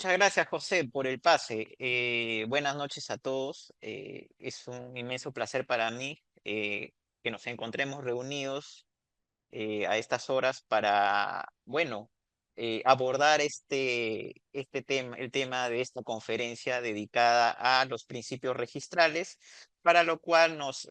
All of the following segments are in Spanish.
Muchas gracias, José, por el pase. Buenas noches a todos. Es un inmenso placer para mí que nos encontremos reunidos a estas horas para, bueno, abordar este tema, el tema de esta conferencia dedicada a los principios registrales, para lo cual nos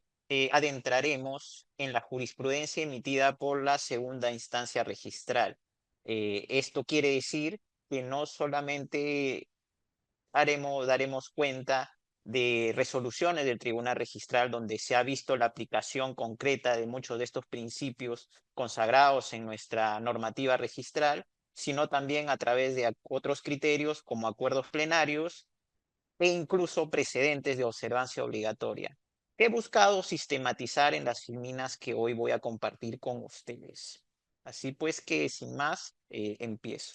adentraremos en la jurisprudencia emitida por la segunda instancia registral. Esto quiere decir que no solamente daremos cuenta de resoluciones del Tribunal Registral donde se ha visto la aplicación concreta de muchos de estos principios consagrados en nuestra normativa registral, sino también a través de otros criterios como acuerdos plenarios e incluso precedentes de observancia obligatoria, que he buscado sistematizar en las filminas que hoy voy a compartir con ustedes. Así pues que, sin más, empiezo.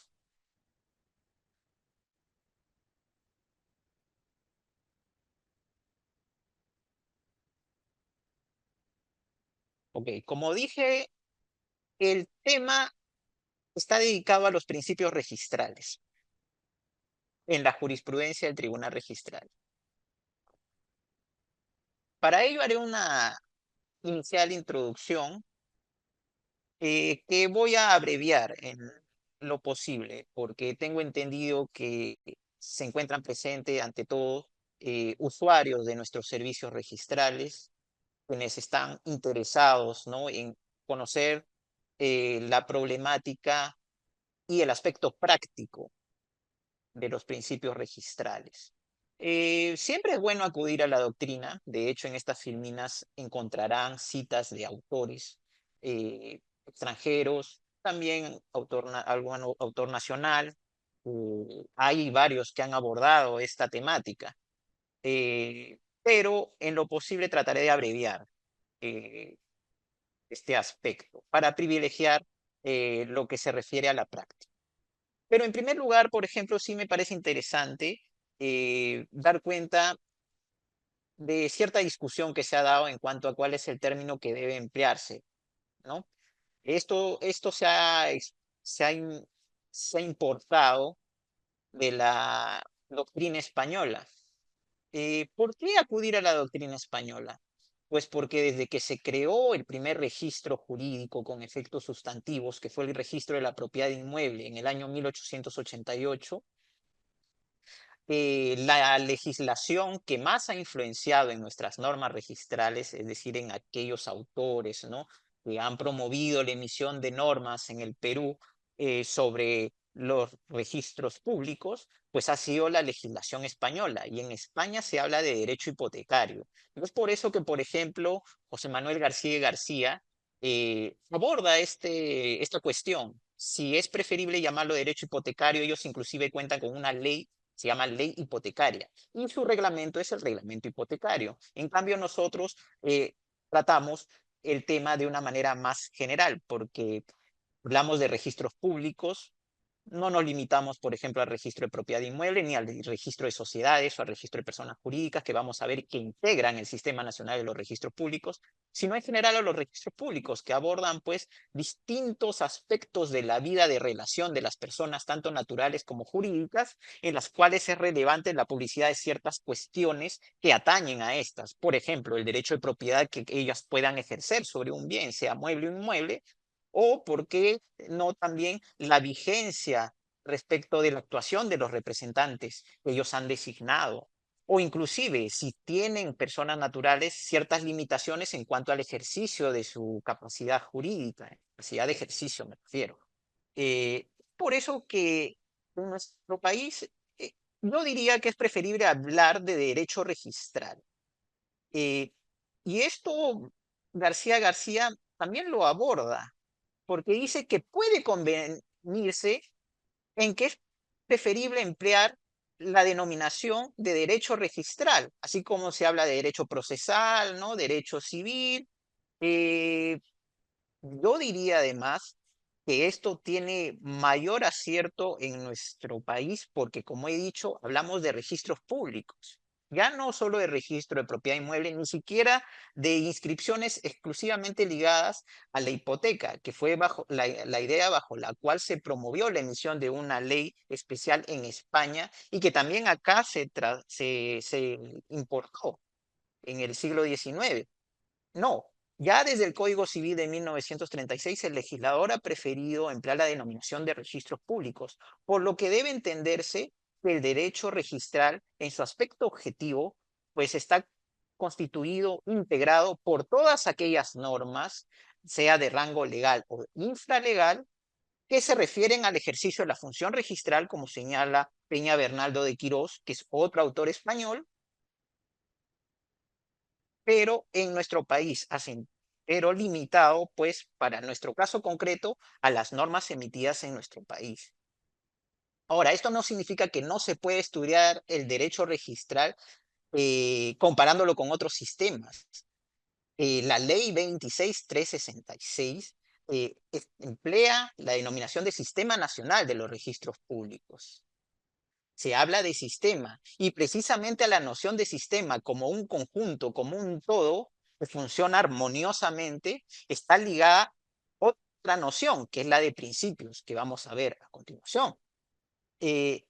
Ok, como dije, el tema está dedicado a los principios registrales en la jurisprudencia del Tribunal Registral. Para ello haré una inicial introducción que voy a abreviar en lo posible, porque tengo entendido que se encuentran presentes ante todo usuarios de nuestros servicios registrales, quienes están interesados, ¿no?, en conocer la problemática y el aspecto práctico de los principios registrales. Siempre es bueno acudir a la doctrina. De hecho, en estas filminas encontrarán citas de autores extranjeros, también algún autor nacional. Hay varios que han abordado esta temática, pero en lo posible trataré de abreviar eh, este aspecto para privilegiar lo que se refiere a la práctica. Pero en primer lugar, por ejemplo, sí me parece interesante dar cuenta de cierta discusión que se ha dado en cuanto a cuál es el término que debe emplearse, ¿no? Esto se ha importado de la doctrina española. ¿Por qué acudir a la doctrina española? Pues porque desde que se creó el primer registro jurídico con efectos sustantivos, que fue el registro de la propiedad inmueble en el año 1888, la legislación que más ha influenciado en nuestras normas registrales, es decir, en aquellos autores, ¿no?, que han promovido la emisión de normas en el Perú sobre los registros públicos, pues ha sido la legislación española. Y en España se habla de derecho hipotecario. Es por eso que, por ejemplo, José Manuel García y García aborda esta cuestión. Si es preferible llamarlo derecho hipotecario, ellos inclusive cuentan con una ley, se llama ley hipotecaria, y su reglamento es el reglamento hipotecario. En cambio, nosotros tratamos el tema de una manera más general, porque hablamos de registros públicos, no nos limitamos, por ejemplo, al registro de propiedad inmueble, ni al registro de sociedades o al registro de personas jurídicas, que vamos a ver que integran el Sistema Nacional de los Registros Públicos, sino en general a los registros públicos, que abordan pues distintos aspectos de la vida de relación de las personas, tanto naturales como jurídicas, en las cuales es relevante la publicidad de ciertas cuestiones que atañen a estas. Por ejemplo, el derecho de propiedad que ellas puedan ejercer sobre un bien, sea mueble o inmueble, o por qué no también la vigencia respecto de la actuación de los representantes que ellos han designado, o inclusive si tienen personas naturales ciertas limitaciones en cuanto al ejercicio de su capacidad jurídica, capacidad de ejercicio me refiero. Eh, por eso que en nuestro país eh, yo diría que es preferible hablar de derecho registral. Eh, y esto García García también lo aborda porque dice que puede convenirse en que es preferible emplear la denominación de derecho registral, así como se habla de derecho procesal, ¿no?, derecho civil. Eh, yo diría además que esto tiene mayor acierto en nuestro país porque, como he dicho, hablamos de registros públicos. Ya no solo de registro de propiedad inmueble, ni siquiera de inscripciones exclusivamente ligadas a la hipoteca, que fue bajo la idea bajo la cual se promovió la emisión de una ley especial en España y que también acá se importó en el siglo XIX. No, ya desde el Código Civil de 1936 el legislador ha preferido emplear la denominación de registros públicos, por lo que debe entenderse que el derecho registral en su aspecto objetivo, pues está constituido, integrado por todas aquellas normas, sea de rango legal o infralegal, que se refieren al ejercicio de la función registral, como señala Peña Bernaldo de Quirós, que es otro autor español, pero en nuestro país hacen, pero limitado, pues, para nuestro caso concreto, a las normas emitidas en nuestro país. Ahora, esto no significa que no se puede estudiar el derecho registral comparándolo con otros sistemas. La ley 26366 emplea la denominación de Sistema Nacional de los Registros Públicos. Se habla de sistema y precisamente a la noción de sistema como un conjunto, como un todo que funciona armoniosamente, está ligada otra noción, que es la de principios, que vamos a ver a continuación.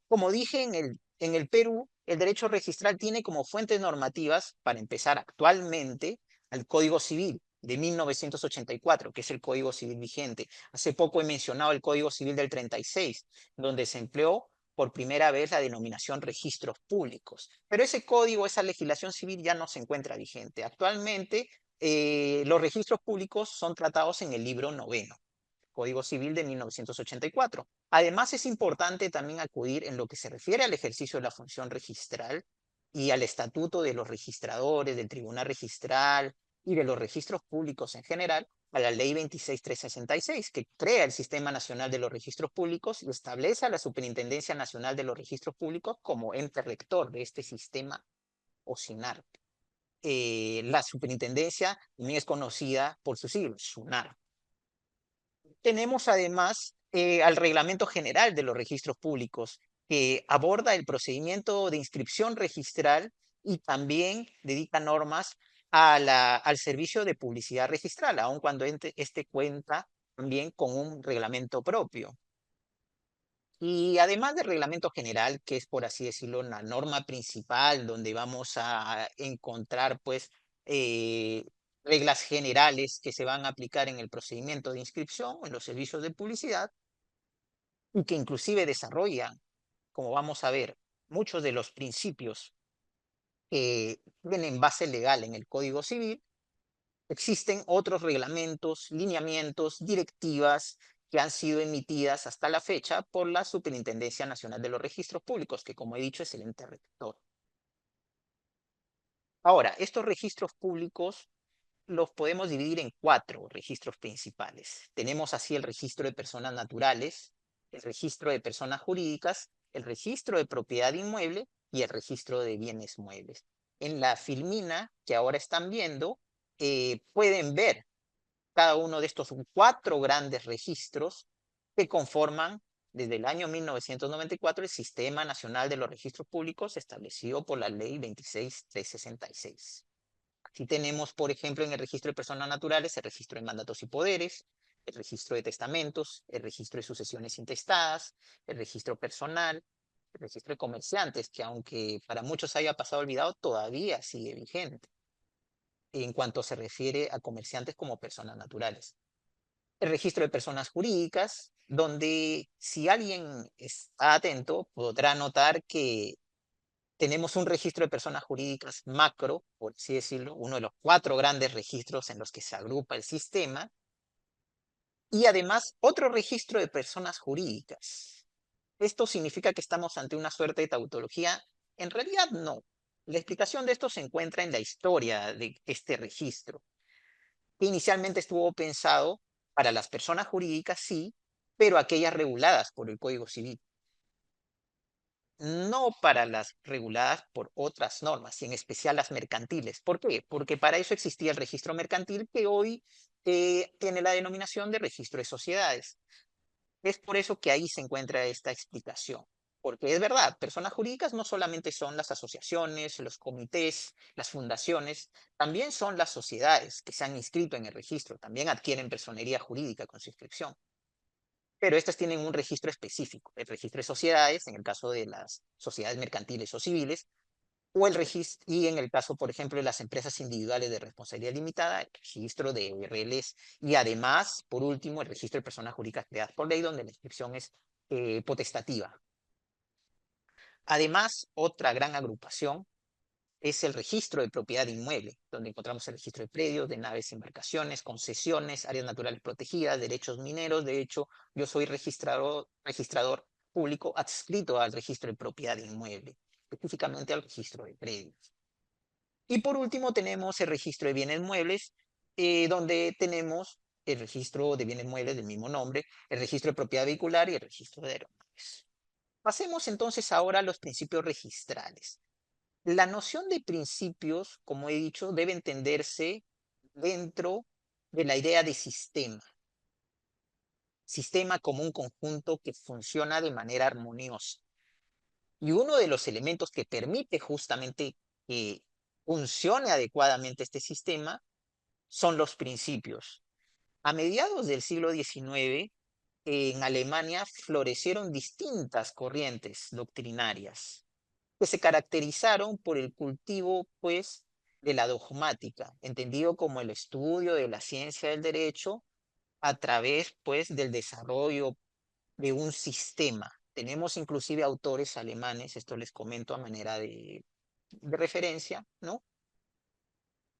Como dije, en el Perú, el derecho registral tiene como fuentes normativas, para empezar actualmente, al Código Civil de 1984, que es el Código Civil vigente. Hace poco he mencionado el Código Civil del 36, donde se empleó por primera vez la denominación registros públicos. Pero ese código, esa legislación civil ya no se encuentra vigente. Actualmente, los registros públicos son tratados en el libro noveno. Código Civil de 1984. Además, es importante también acudir en lo que se refiere al ejercicio de la función registral y al estatuto de los registradores, del Tribunal Registral y de los registros públicos en general, a la Ley 26366, que crea el Sistema Nacional de los Registros Públicos y establece a la Superintendencia Nacional de los Registros Públicos como ente rector de este sistema o SINAR. La superintendencia también es conocida por sus siglos, SUNAR. Tenemos además al Reglamento General de los Registros Públicos, que aborda el procedimiento de inscripción registral y también dedica normas al servicio de publicidad registral, aun cuando este cuenta también con un reglamento propio. Y además del reglamento general, que es por así decirlo la norma principal donde vamos a encontrar pues eh, reglas generales que se van a aplicar en el procedimiento de inscripción o en los servicios de publicidad y que inclusive desarrollan, como vamos a ver, muchos de los principios que tienen base legal en el Código Civil. Existen otros reglamentos, lineamientos, directivas que han sido emitidas hasta la fecha por la Superintendencia Nacional de los Registros Públicos, que como he dicho es el ente rector. Ahora, estos registros públicos los podemos dividir en 4 registros principales. Tenemos así el registro de personas naturales, el registro de personas jurídicas, el registro de propiedad inmueble y el registro de bienes muebles. En la filmina que ahora están viendo, pueden ver cada uno de estos 4 grandes registros que conforman desde el año 1994 el Sistema Nacional de los Registros Públicos establecido por la Ley 26366. Aquí tenemos, por ejemplo, en el registro de personas naturales, el registro de mandatos y poderes, el registro de testamentos, el registro de sucesiones intestadas, el registro personal, el registro de comerciantes, que aunque para muchos haya pasado olvidado, todavía sigue vigente en cuanto se refiere a comerciantes como personas naturales. El registro de personas jurídicas, donde si alguien está atento, podrá notar que tenemos un registro de personas jurídicas macro, por así decirlo, uno de los 4 grandes registros en los que se agrupa el sistema, y además otro registro de personas jurídicas. ¿Esto significa que estamos ante una suerte de tautología? En realidad no. La explicación de esto se encuentra en la historia de este registro, que inicialmente estuvo pensado para las personas jurídicas, sí, pero aquellas reguladas por el Código Civil, no para las reguladas por otras normas, y en especial las mercantiles. ¿Por qué? Porque para eso existía el registro mercantil que hoy tiene la denominación de registro de sociedades. Es por eso que ahí se encuentra esta explicación. Porque es verdad, personas jurídicas no solamente son las asociaciones, los comités, las fundaciones, también son las sociedades que se han inscrito en el registro, también adquieren personería jurídica con su inscripción. Pero estas tienen un registro específico, el registro de sociedades, en el caso de las sociedades mercantiles o civiles, o el registro, y en el caso, por ejemplo, de las empresas individuales de responsabilidad limitada, el registro de RLs. Y además, por último, el registro de personas jurídicas creadas por ley, donde la inscripción es potestativa. Además, otra gran agrupación es el registro de propiedad inmueble, donde encontramos el registro de predios, de naves, embarcaciones, concesiones, áreas naturales protegidas, derechos mineros. De hecho, yo soy registrador público adscrito al registro de propiedad inmueble, específicamente al registro de predios. Y por último tenemos el registro de bienes muebles, donde tenemos el registro de bienes muebles del mismo nombre, el registro de propiedad vehicular y el registro de aeronaves. Pasemos entonces ahora a los principios registrales. La noción de principios, como he dicho, debe entenderse dentro de la idea de sistema. Sistema como un conjunto que funciona de manera armoniosa. Y uno de los elementos que permite justamente que funcione adecuadamente este sistema son los principios. A mediados del siglo XIX, en Alemania florecieron distintas corrientes doctrinarias que se caracterizaron por el cultivo, pues, de la dogmática, entendido como el estudio de la ciencia del derecho a través, pues, del desarrollo de un sistema. Tenemos inclusive autores alemanes, esto les comento a manera de referencia, ¿no?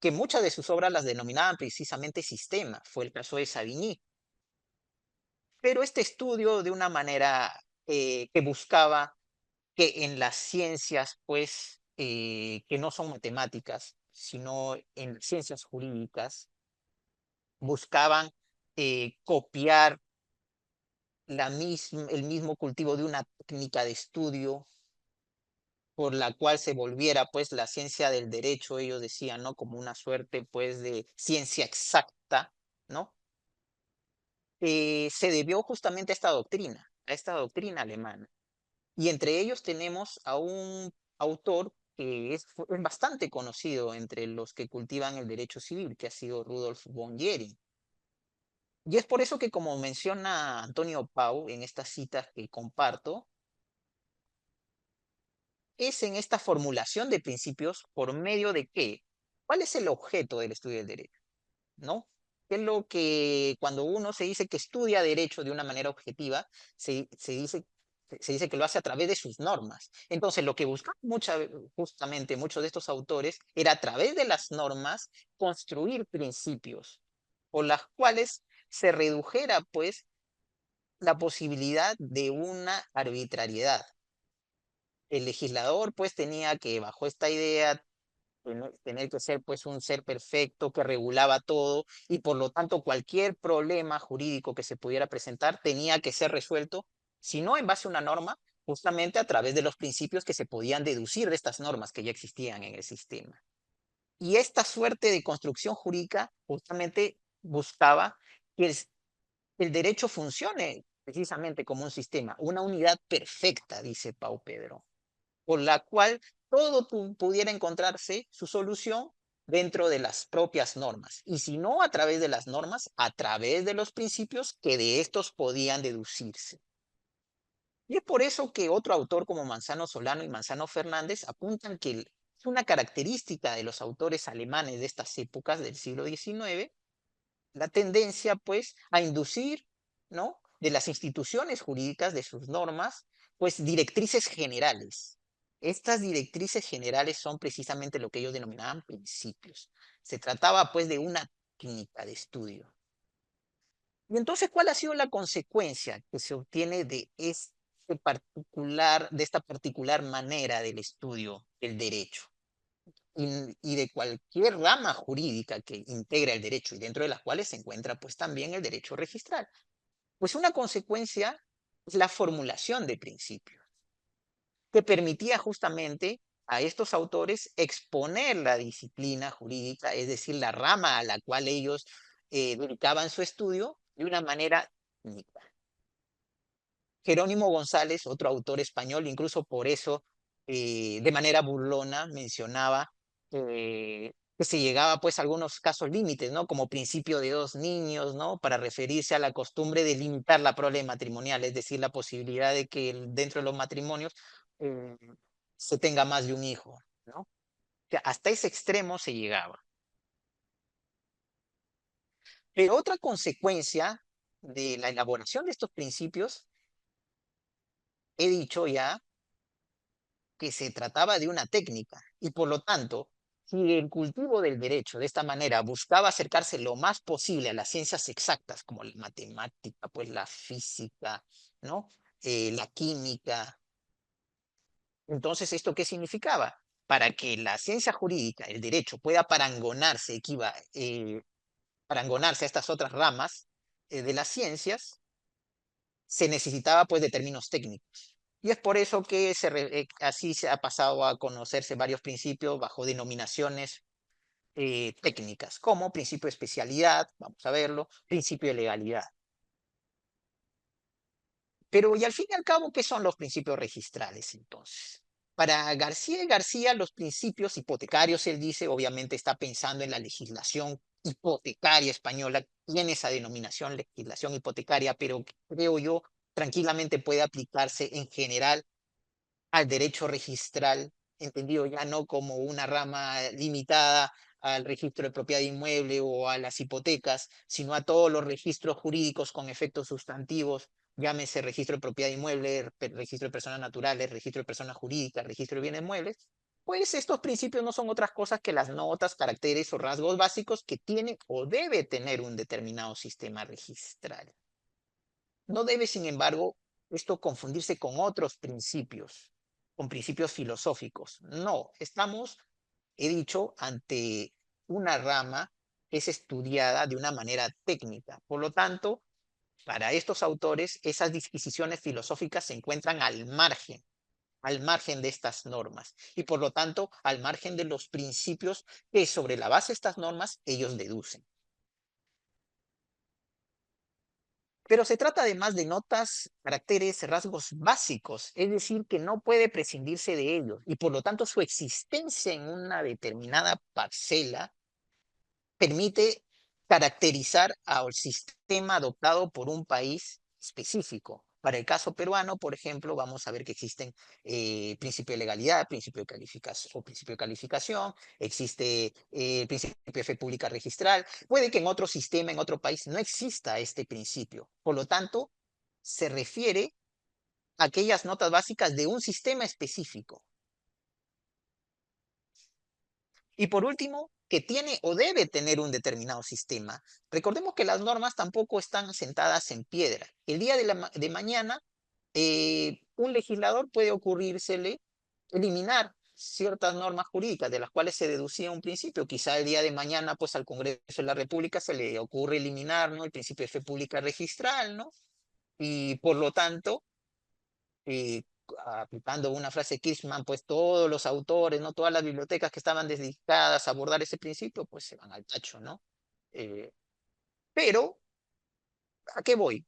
Que muchas de sus obras las denominaban precisamente sistema, fue el caso de Savigny. Pero este estudio de una manera que buscaba que en las ciencias, pues, que no son matemáticas, sino en ciencias jurídicas, buscaban copiar el mismo cultivo de una técnica de estudio por la cual se volviera, pues, la ciencia del derecho, ellos decían, ¿no? Como una suerte, pues, de ciencia exacta, ¿no? Se debió justamente a esta doctrina alemana. Y entre ellos tenemos a un autor que es bastante conocido entre los que cultivan el derecho civil, que ha sido Rudolf von Jhering. Y es por eso que, como menciona Antonio Pau en estas citas que comparto, es en esta formulación de principios por medio de qué. ¿Cuál es el objeto del estudio del derecho? ¿No? ¿Qué es lo que cuando uno se dice que estudia derecho de una manera objetiva, se dice que lo hace a través de sus normas? Entonces, lo que buscaban justamente muchos de estos autores era a través de las normas construir principios por las cuales se redujera, pues, la posibilidad de una arbitrariedad. El legislador, pues, tenía que, bajo esta idea, tener que ser pues un ser perfecto que regulaba todo y por lo tanto cualquier problema jurídico que se pudiera presentar tenía que ser resuelto, si no en base a una norma, justamente a través de los principios que se podían deducir de estas normas que ya existían en el sistema. Y esta suerte de construcción jurídica justamente buscaba que el derecho funcione precisamente como un sistema, una unidad perfecta, dice Pau Pedro, por la cual todo pudiera encontrarse su solución dentro de las propias normas. Y si no a través de las normas, a través de los principios que de estos podían deducirse. Y es por eso que otro autor como Manzano Solano y Manzano Fernández apuntan que es una característica de los autores alemanes de estas épocas del siglo XIX la tendencia, pues, a inducir, ¿no? De las instituciones jurídicas, de sus normas, pues, directrices generales. Estas directrices generales son precisamente lo que ellos denominaban principios. Se trataba, pues, de una técnica de estudio. Y entonces, ¿cuál ha sido la consecuencia que se obtiene de esta particular manera del estudio del derecho? Y de cualquier rama jurídica que integra el derecho y dentro de las cuales se encuentra pues también el derecho registral. Pues una consecuencia es la formulación de principios, que permitía justamente a estos autores exponer la disciplina jurídica, es decir, la rama a la cual ellos dedicaban su estudio de una manera única. Jerónimo González, otro autor español, incluso por eso, de manera burlona, mencionaba que se llegaba pues a algunos casos límites, ¿no? Como principio de dos niños, ¿no? Para referirse a la costumbre de limitar la prole matrimonial, es decir, la posibilidad de que dentro de los matrimonios eh, se tenga más de un hijo, ¿no? O sea, hasta ese extremo se llegaba. Pero otra consecuencia de la elaboración de estos principios, he dicho ya que se trataba de una técnica y por lo tanto, si el cultivo del derecho de esta manera buscaba acercarse lo más posible a las ciencias exactas como la matemática, pues la física, ¿no? La química, entonces, ¿esto qué significaba? Para que la ciencia jurídica, el derecho, pueda parangonarse a estas otras ramas de las ciencias, se necesitaba pues de términos técnicos. Y es por eso que así se ha pasado a conocerse varios principios bajo denominaciones técnicas, como principio de especialidad, vamos a verlo, principio de legalidad. Pero, y al fin y al cabo, ¿qué son los principios registrales entonces? Para García y García, los principios hipotecarios, él dice, obviamente está pensando en la legislación hipotecaria española, tiene esa denominación, legislación hipotecaria, pero creo yo tranquilamente puede aplicarse en general al derecho registral, entendido ya no como una rama limitada al registro de propiedad inmueble o a las hipotecas, sino a todos los registros jurídicos con efectos sustantivos, llámese registro de propiedad inmueble, registro de personas naturales, registro de personas jurídicas, registro de bienes muebles, pues estos principios no son otras cosas que las notas, caracteres o rasgos básicos que tiene o debe tener un determinado sistema registral. No debe, sin embargo, esto confundirse con otros principios, con principios filosóficos. No, estamos, he dicho, ante una rama que es estudiada de una manera técnica. Por lo tanto, para estos autores, esas disquisiciones filosóficas se encuentran al margen de estas normas y por lo tanto al margen de los principios que sobre la base de estas normas ellos deducen. Pero se trata además de notas, caracteres, rasgos básicos, es decir, que no puede prescindirse de ellos y por lo tanto su existencia en una determinada parcela permite caracterizar al sistema adoptado por un país específico. Para el caso peruano, por ejemplo, vamos a ver que existen principio de legalidad, principio de calificación o principio de calificación, existe principio de fe pública registral. Puede que en otro sistema, en otro país, no exista este principio. Por lo tanto, se refiere a aquellas notas básicas de un sistema específico. Y por último, que tiene o debe tener un determinado sistema. Recordemos que las normas tampoco están sentadas en piedra. El día de mañana, un legislador puede ocurrírsele eliminar ciertas normas jurídicas de las cuales se deducía un principio. Quizá el día de mañana, pues al Congreso de la República se le ocurre eliminar, ¿no?, el principio de fe pública registral, ¿no? Y por lo tanto, eh, aplicando una frase de Kirchmann, pues todos los autores, ¿no? Todas las bibliotecas que estaban dedicadas a abordar ese principio, pues se van al tacho, ¿no? Eh, pero, ¿a qué voy?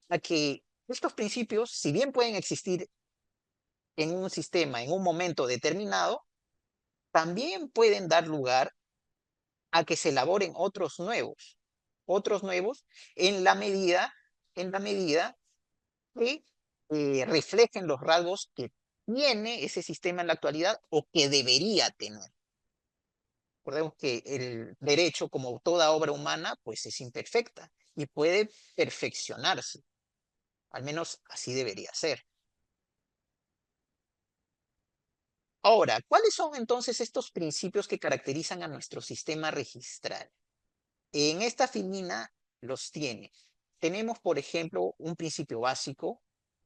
A que estos principios, si bien pueden existir en un sistema, en un momento determinado, también pueden dar lugar a que se elaboren otros nuevos en la medida que reflejen los rasgos que tiene ese sistema en la actualidad o que debería tener. Recordemos que el derecho, como toda obra humana, pues es imperfecta y puede perfeccionarse. Al menos así debería ser. Ahora, ¿cuáles son entonces estos principios que caracterizan a nuestro sistema registral? En esta filmina los tiene. Tenemos, por ejemplo, un principio básico,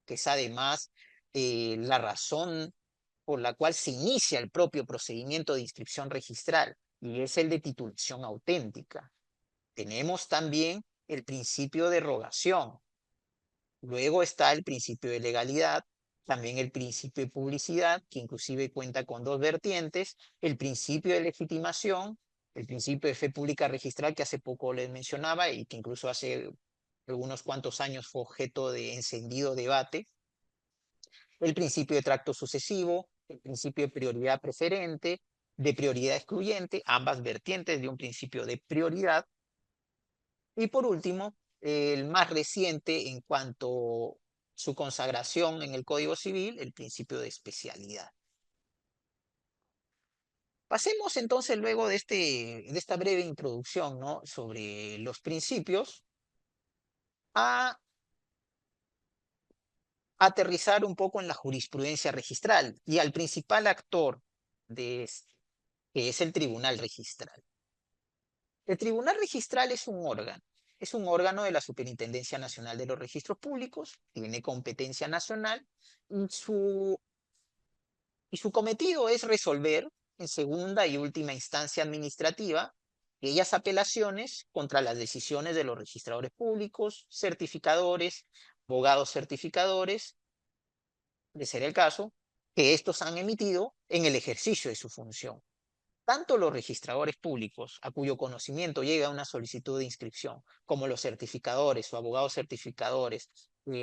que es además la razón por la cual se inicia el propio procedimiento de inscripción registral, y es el de titulación auténtica. Tenemos también el principio de rogación. Luego está el principio de legalidad, también el principio de publicidad, que inclusive cuenta con dos vertientes, el principio de legitimación, el principio de fe pública registral que hace poco les mencionaba y que incluso hace algunos cuantos años fue objeto de encendido debate, el principio de tracto sucesivo, el principio de prioridad preferente, de prioridad excluyente, ambas vertientes de un principio de prioridad. Y por último, el más reciente en cuanto a su consagración en el Código Civil, el principio de especialidad. Pasemos entonces luego de esta breve introducción, ¿no?, sobre los principios, a aterrizar un poco en la jurisprudencia registral y al principal actor de este, que es el Tribunal Registral. El Tribunal Registral es un órgano de la Superintendencia Nacional de los Registros Públicos, tiene competencia nacional y su cometido es resolver en segunda y última instancia administrativa aquellas apelaciones contra las decisiones de los registradores públicos, certificadores, abogados certificadores, de ser el caso, que estos han emitido en el ejercicio de su función. Tanto los registradores públicos, a cuyo conocimiento llega una solicitud de inscripción, como los certificadores o abogados certificadores,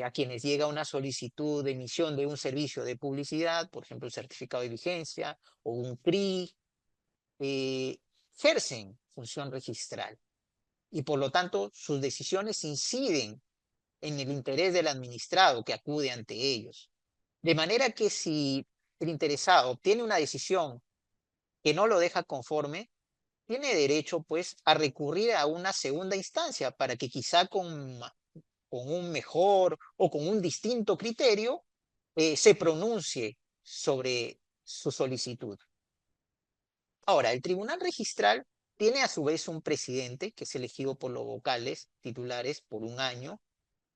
a quienes llega una solicitud de emisión de un servicio de publicidad, por ejemplo, el certificado de vigencia o un CRI, ejercen función registral y por lo tanto sus decisiones inciden en el interés del administrado que acude ante ellos. De manera que si el interesado obtiene una decisión que no lo deja conforme, tiene derecho pues a recurrir a una segunda instancia para que quizá con un mejor o con un distinto criterio se pronuncie sobre su solicitud. Ahora, el tribunal registral tiene a su vez un presidente que es elegido por los vocales titulares por un año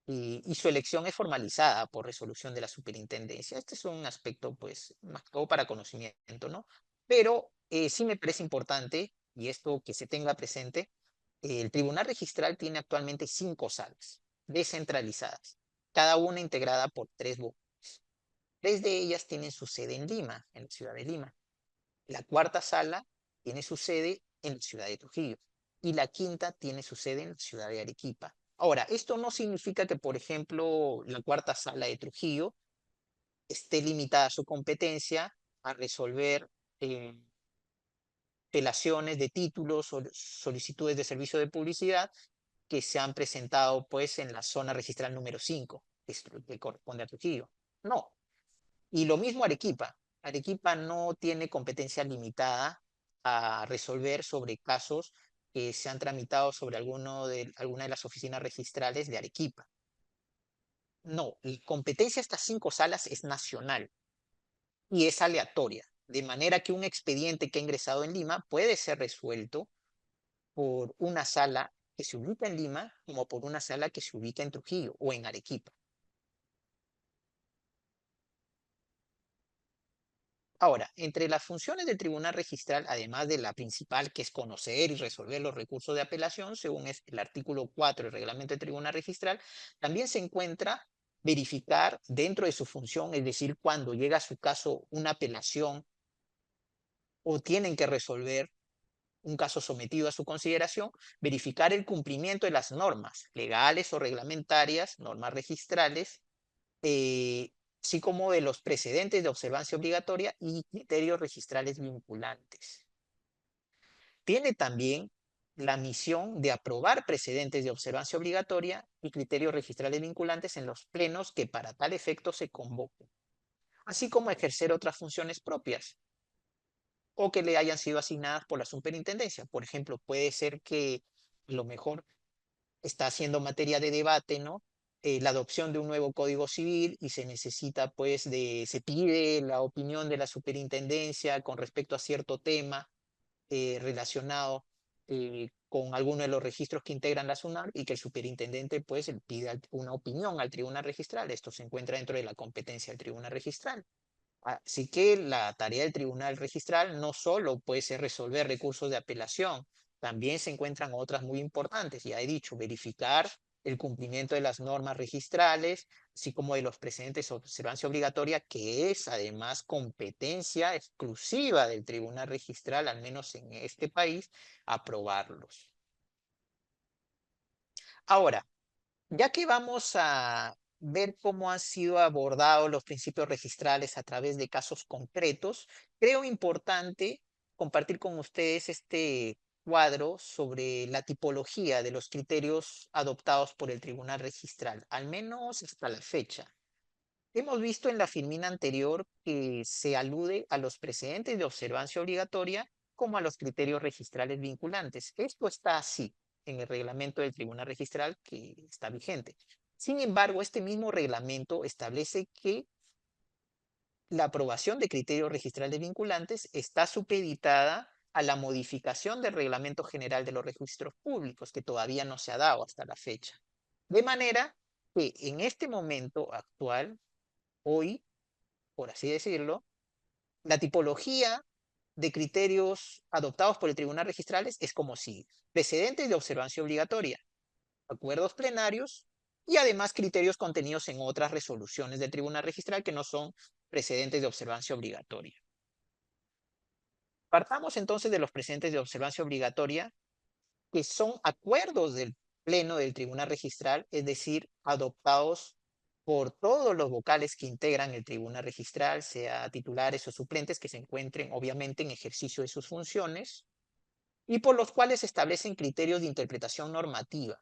y su elección es formalizada por resolución de la superintendencia. Este es un aspecto, pues, más que todo para conocimiento, ¿no? Pero sí me parece importante, y esto que se tenga presente, el Tribunal Registral tiene actualmente 5 salas descentralizadas, cada una integrada por 3 vocales. 3 de ellas tienen su sede en Lima, en la ciudad de Lima. La cuarta sala tiene su sede en la ciudad de Trujillo y la quinta tiene su sede en la ciudad de Arequipa. Ahora, esto no significa que, por ejemplo, la cuarta sala de Trujillo esté limitada a su competencia a resolver eh, apelaciones de títulos o solicitudes de servicio de publicidad que se han presentado pues en la zona registral número 5, que corresponde a Trujillo. No, y lo mismo Arequipa. Arequipa no tiene competencia limitada a resolver sobre casos que se han tramitado sobre alguna de las oficinas registrales de Arequipa. No, la competencia de estas 5 salas es nacional y es aleatoria, de manera que un expediente que ha ingresado en Lima puede ser resuelto por una sala que se ubica en Lima como por una sala que se ubica en Trujillo o en Arequipa. Ahora, entre las funciones del tribunal registral, además de la principal, que es conocer y resolver los recursos de apelación, según es el artículo 4 del reglamento del tribunal registral, también se encuentra verificar dentro de su función, es decir, cuando llega a su caso una apelación o tienen que resolver un caso sometido a su consideración, verificar el cumplimiento de las normas legales o reglamentarias, normas registrales, eh, así como de los precedentes de observancia obligatoria y criterios registrales vinculantes. Tiene también la misión de aprobar precedentes de observancia obligatoria y criterios registrales vinculantes en los plenos que para tal efecto se convoquen, así como ejercer otras funciones propias o que le hayan sido asignadas por la superintendencia. Por ejemplo, puede ser que a lo mejor está haciendo materia de debate, ¿no? La adopción de un nuevo código civil y se necesita, pues, se pide la opinión de la superintendencia con respecto a cierto tema relacionado con alguno de los registros que integran la SUNAR y que el superintendente, pues, pida una opinión al tribunal registral. Esto se encuentra dentro de la competencia del tribunal registral. Así que la tarea del tribunal registral no solo puede ser resolver recursos de apelación, también se encuentran otras muy importantes. Ya he dicho, verificar el cumplimiento de las normas registrales, así como de los precedentes de observancia obligatoria, que es además competencia exclusiva del tribunal registral, al menos en este país, aprobarlos. Ahora, ya que vamos a ver cómo han sido abordados los principios registrales a través de casos concretos, creo importante compartir con ustedes este cuadro sobre la tipología de los criterios adoptados por el Tribunal Registral, al menos hasta la fecha. Hemos visto en la filmina anterior que se alude a los precedentes de observancia obligatoria como a los criterios registrales vinculantes. Esto está así en el reglamento del Tribunal Registral que está vigente. Sin embargo, este mismo reglamento establece que la aprobación de criterios registrales vinculantes está supeditada a la modificación del Reglamento General de los Registros Públicos, que todavía no se ha dado hasta la fecha. De manera que en este momento actual, hoy, por así decirlo, la tipología de criterios adoptados por el Tribunal Registrales es como sigue: precedentes de observancia obligatoria, acuerdos plenarios y además criterios contenidos en otras resoluciones del Tribunal Registral que no son precedentes de observancia obligatoria. Partamos entonces de los precedentes de observancia obligatoria, que son acuerdos del Pleno del Tribunal Registral, es decir, adoptados por todos los vocales que integran el Tribunal Registral, sea titulares o suplentes que se encuentren obviamente en ejercicio de sus funciones, y por los cuales se establecen criterios de interpretación normativa.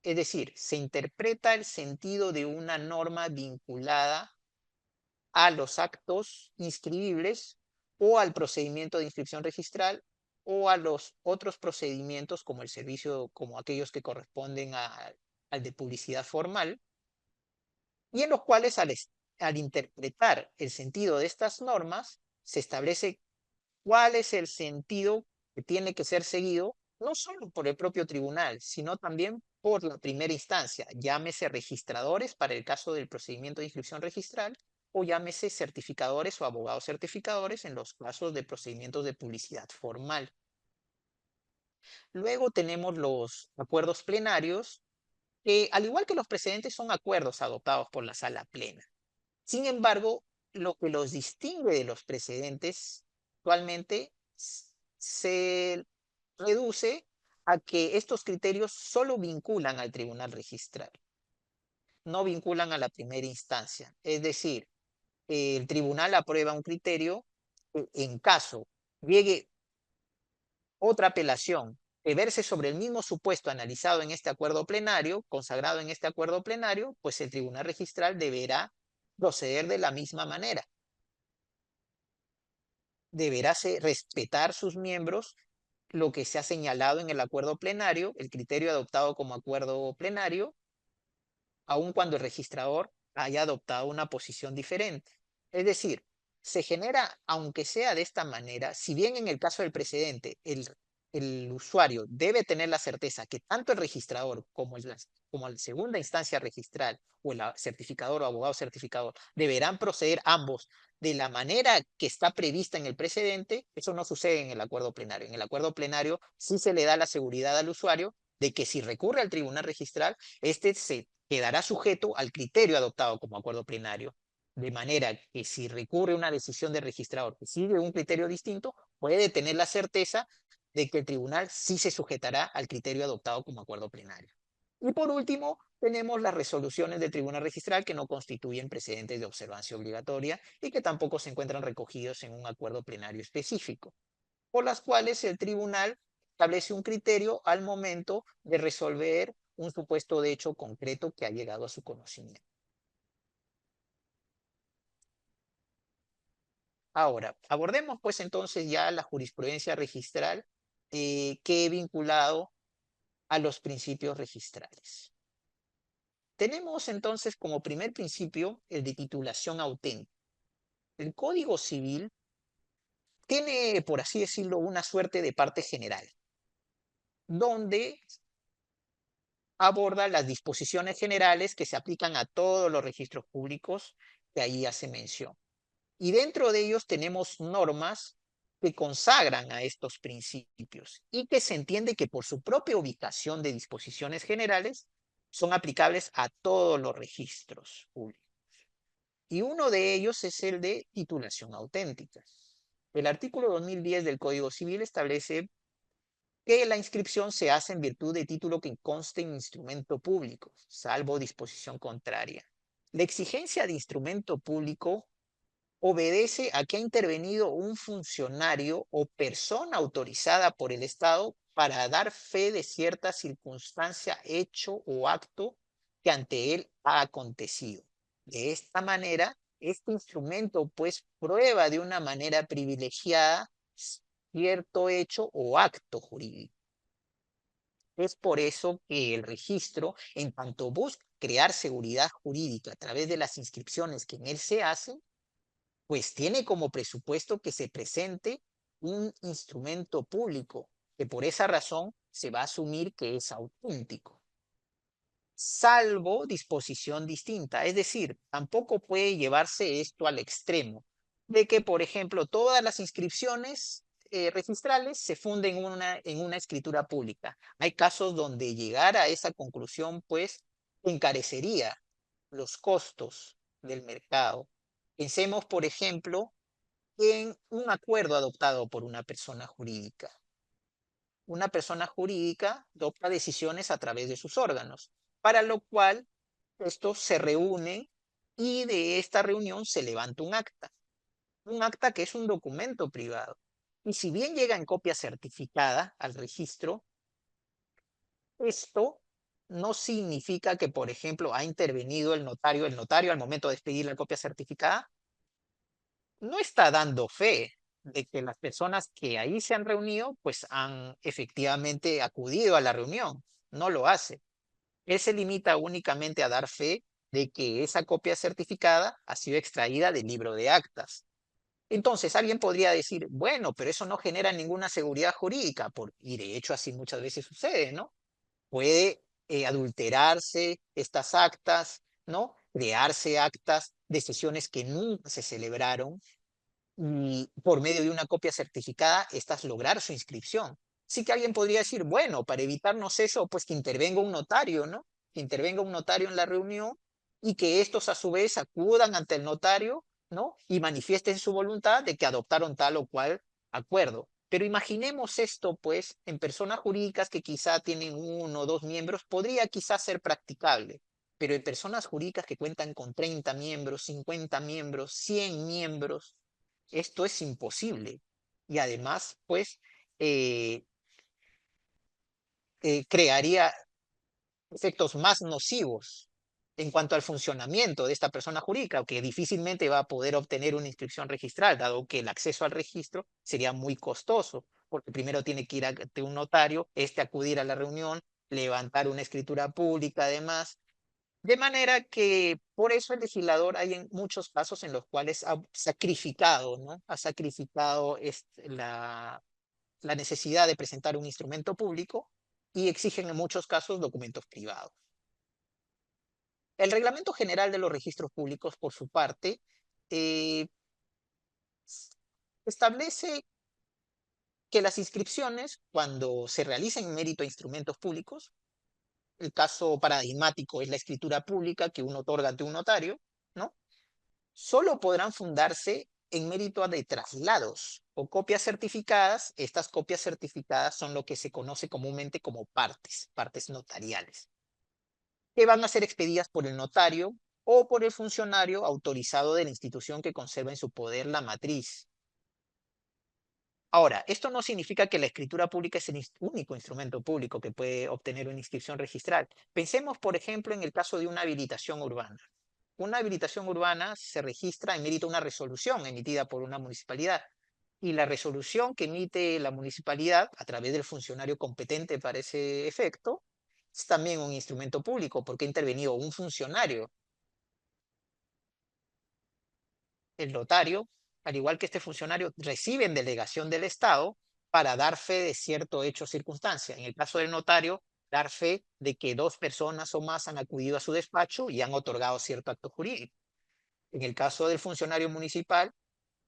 Es decir, se interpreta el sentido de una norma vinculada a los actos inscribibles o al procedimiento de inscripción registral o a los otros procedimientos como el servicio, como aquellos que corresponden al de publicidad formal, y en los cuales al interpretar el sentido de estas normas se establece cuál es el sentido que tiene que ser seguido, no solo por el propio tribunal, sino también por la primera instancia, llámese registradores para el caso del procedimiento de inscripción registral, o llámese certificadores o abogados certificadores en los casos de procedimientos de publicidad formal. Luego tenemos los acuerdos plenarios, que al igual que los precedentes son acuerdos adoptados por la sala plena. Sin embargo, lo que los distingue de los precedentes actualmente se reduce a que estos criterios solo vinculan al tribunal registral, no vinculan a la primera instancia. Es decir, el tribunal aprueba un criterio, en caso llegue otra apelación de verse sobre el mismo supuesto analizado en este acuerdo plenario, consagrado en este acuerdo plenario, pues el tribunal registral deberá proceder de la misma manera. Deberá respetar sus miembros lo que se ha señalado en el acuerdo plenario, el criterio adoptado como acuerdo plenario, aun cuando el registrador haya adoptado una posición diferente. Es decir, se genera, aunque sea de esta manera, si bien en el caso del precedente el usuario debe tener la certeza que tanto el registrador como la segunda instancia registral o el certificador o abogado certificador deberán proceder ambos de la manera que está prevista en el precedente, eso no sucede en el acuerdo plenario. En el acuerdo plenario sí se le da la seguridad al usuario de que si recurre al tribunal registral, este se quedará sujeto al criterio adoptado como acuerdo plenario. De manera que si recurre una decisión de registrador que sigue un criterio distinto, puede tener la certeza de que el tribunal sí se sujetará al criterio adoptado como acuerdo plenario. Y por último, tenemos las resoluciones del tribunal registral que no constituyen precedentes de observancia obligatoria y que tampoco se encuentran recogidos en un acuerdo plenario específico, por las cuales el tribunal establece un criterio al momento de resolver un supuesto de hecho concreto que ha llegado a su conocimiento. Ahora, abordemos pues entonces ya la jurisprudencia registral que he vinculado a los principios registrales. Tenemos entonces como primer principio el de titulación auténtica. El Código Civil tiene, por así decirlo, una suerte de parte general, donde aborda las disposiciones generales que se aplican a todos los registros públicos que ahí hace mención. Y dentro de ellos tenemos normas que consagran a estos principios y que se entiende que por su propia ubicación de disposiciones generales son aplicables a todos los registros públicos. Y uno de ellos es el de titulación auténtica. El artículo 2010 del Código Civil establece que la inscripción se hace en virtud de título que conste en instrumento público, salvo disposición contraria. La exigencia de instrumento público obedece a que ha intervenido un funcionario o persona autorizada por el Estado para dar fe de cierta circunstancia, hecho o acto que ante él ha acontecido. De esta manera, este instrumento pues prueba de una manera privilegiada cierto hecho o acto jurídico. Es por eso que el registro, en tanto busca crear seguridad jurídica a través de las inscripciones que en él se hacen, pues tiene como presupuesto que se presente un instrumento público, que por esa razón se va a asumir que es auténtico, salvo disposición distinta. Es decir, tampoco puede llevarse esto al extremo de que, por ejemplo, todas las inscripciones registrales se funden en una escritura pública. Hay casos donde llegar a esa conclusión, pues, encarecería los costos del mercado. Pensemos, por ejemplo, en un acuerdo adoptado por una persona jurídica. Una persona jurídica adopta decisiones a través de sus órganos, para lo cual estos se reúnen y de esta reunión se levanta un acta que es un documento privado. Y si bien llega en copia certificada al registro, esto no significa que, por ejemplo, ha intervenido el notario al momento de expedir la copia certificada no está dando fe de que las personas que ahí se han reunido, pues han efectivamente acudido a la reunión. No lo hace. Él se limita únicamente a dar fe de que esa copia certificada ha sido extraída del libro de actas. Entonces, alguien podría decir, bueno, pero eso no genera ninguna seguridad jurídica, y de hecho así muchas veces sucede, ¿no? Puede adulterarse estas actas, ¿no? Crearse actas de sesiones que nunca se celebraron y por medio de una copia certificada, estas lograr su inscripción. Sí que alguien podría decir, bueno, para evitarnos eso, pues que intervenga un notario, ¿no? Que intervenga un notario en la reunión y que estos a su vez acudan ante el notario, ¿no? Y manifiesten su voluntad de que adoptaron tal o cual acuerdo. Pero imaginemos esto, pues, en personas jurídicas que quizá tienen uno o dos miembros, podría quizá ser practicable. Pero en personas jurídicas que cuentan con 30 miembros, 50 miembros, 100 miembros, esto es imposible. Y además, pues, eh, crearía efectos más nocivos en cuanto al funcionamiento de esta persona jurídica, que difícilmente va a poder obtener una inscripción registral, dado que el acceso al registro sería muy costoso, porque primero tiene que ir ante un notario, acudir a la reunión, levantar una escritura pública, además. De manera que por eso el legislador hay en muchos casos en los cuales ha sacrificado, ¿no? Ha sacrificado la necesidad de presentar un instrumento público y exigen en muchos casos documentos privados. El Reglamento General de los Registros Públicos, por su parte, eh, establece que las inscripciones, cuando se realicen en mérito a instrumentos públicos, el caso paradigmático es la escritura pública que uno otorga ante un notario, ¿no? Solo podrán fundarse en mérito de traslados o copias certificadas. Estas copias certificadas son lo que se conoce comúnmente como partes notariales, que van a ser expedidas por el notario o por el funcionario autorizado de la institución que conserva en su poder la matriz. Ahora, esto no significa que la escritura pública es el único instrumento público que puede obtener una inscripción registral. Pensemos, por ejemplo, en el caso de una habilitación urbana. Una habilitación urbana se registra en mérito a una resolución emitida por una municipalidad. Y la resolución que emite la municipalidad a través del funcionario competente para ese efecto es también un instrumento público porque ha intervenido un funcionario, el notario, al igual que este funcionario, recibe en delegación del Estado para dar fe de cierto hecho o circunstancia. En el caso del notario, dar fe de que dos personas o más han acudido a su despacho y han otorgado cierto acto jurídico. En el caso del funcionario municipal,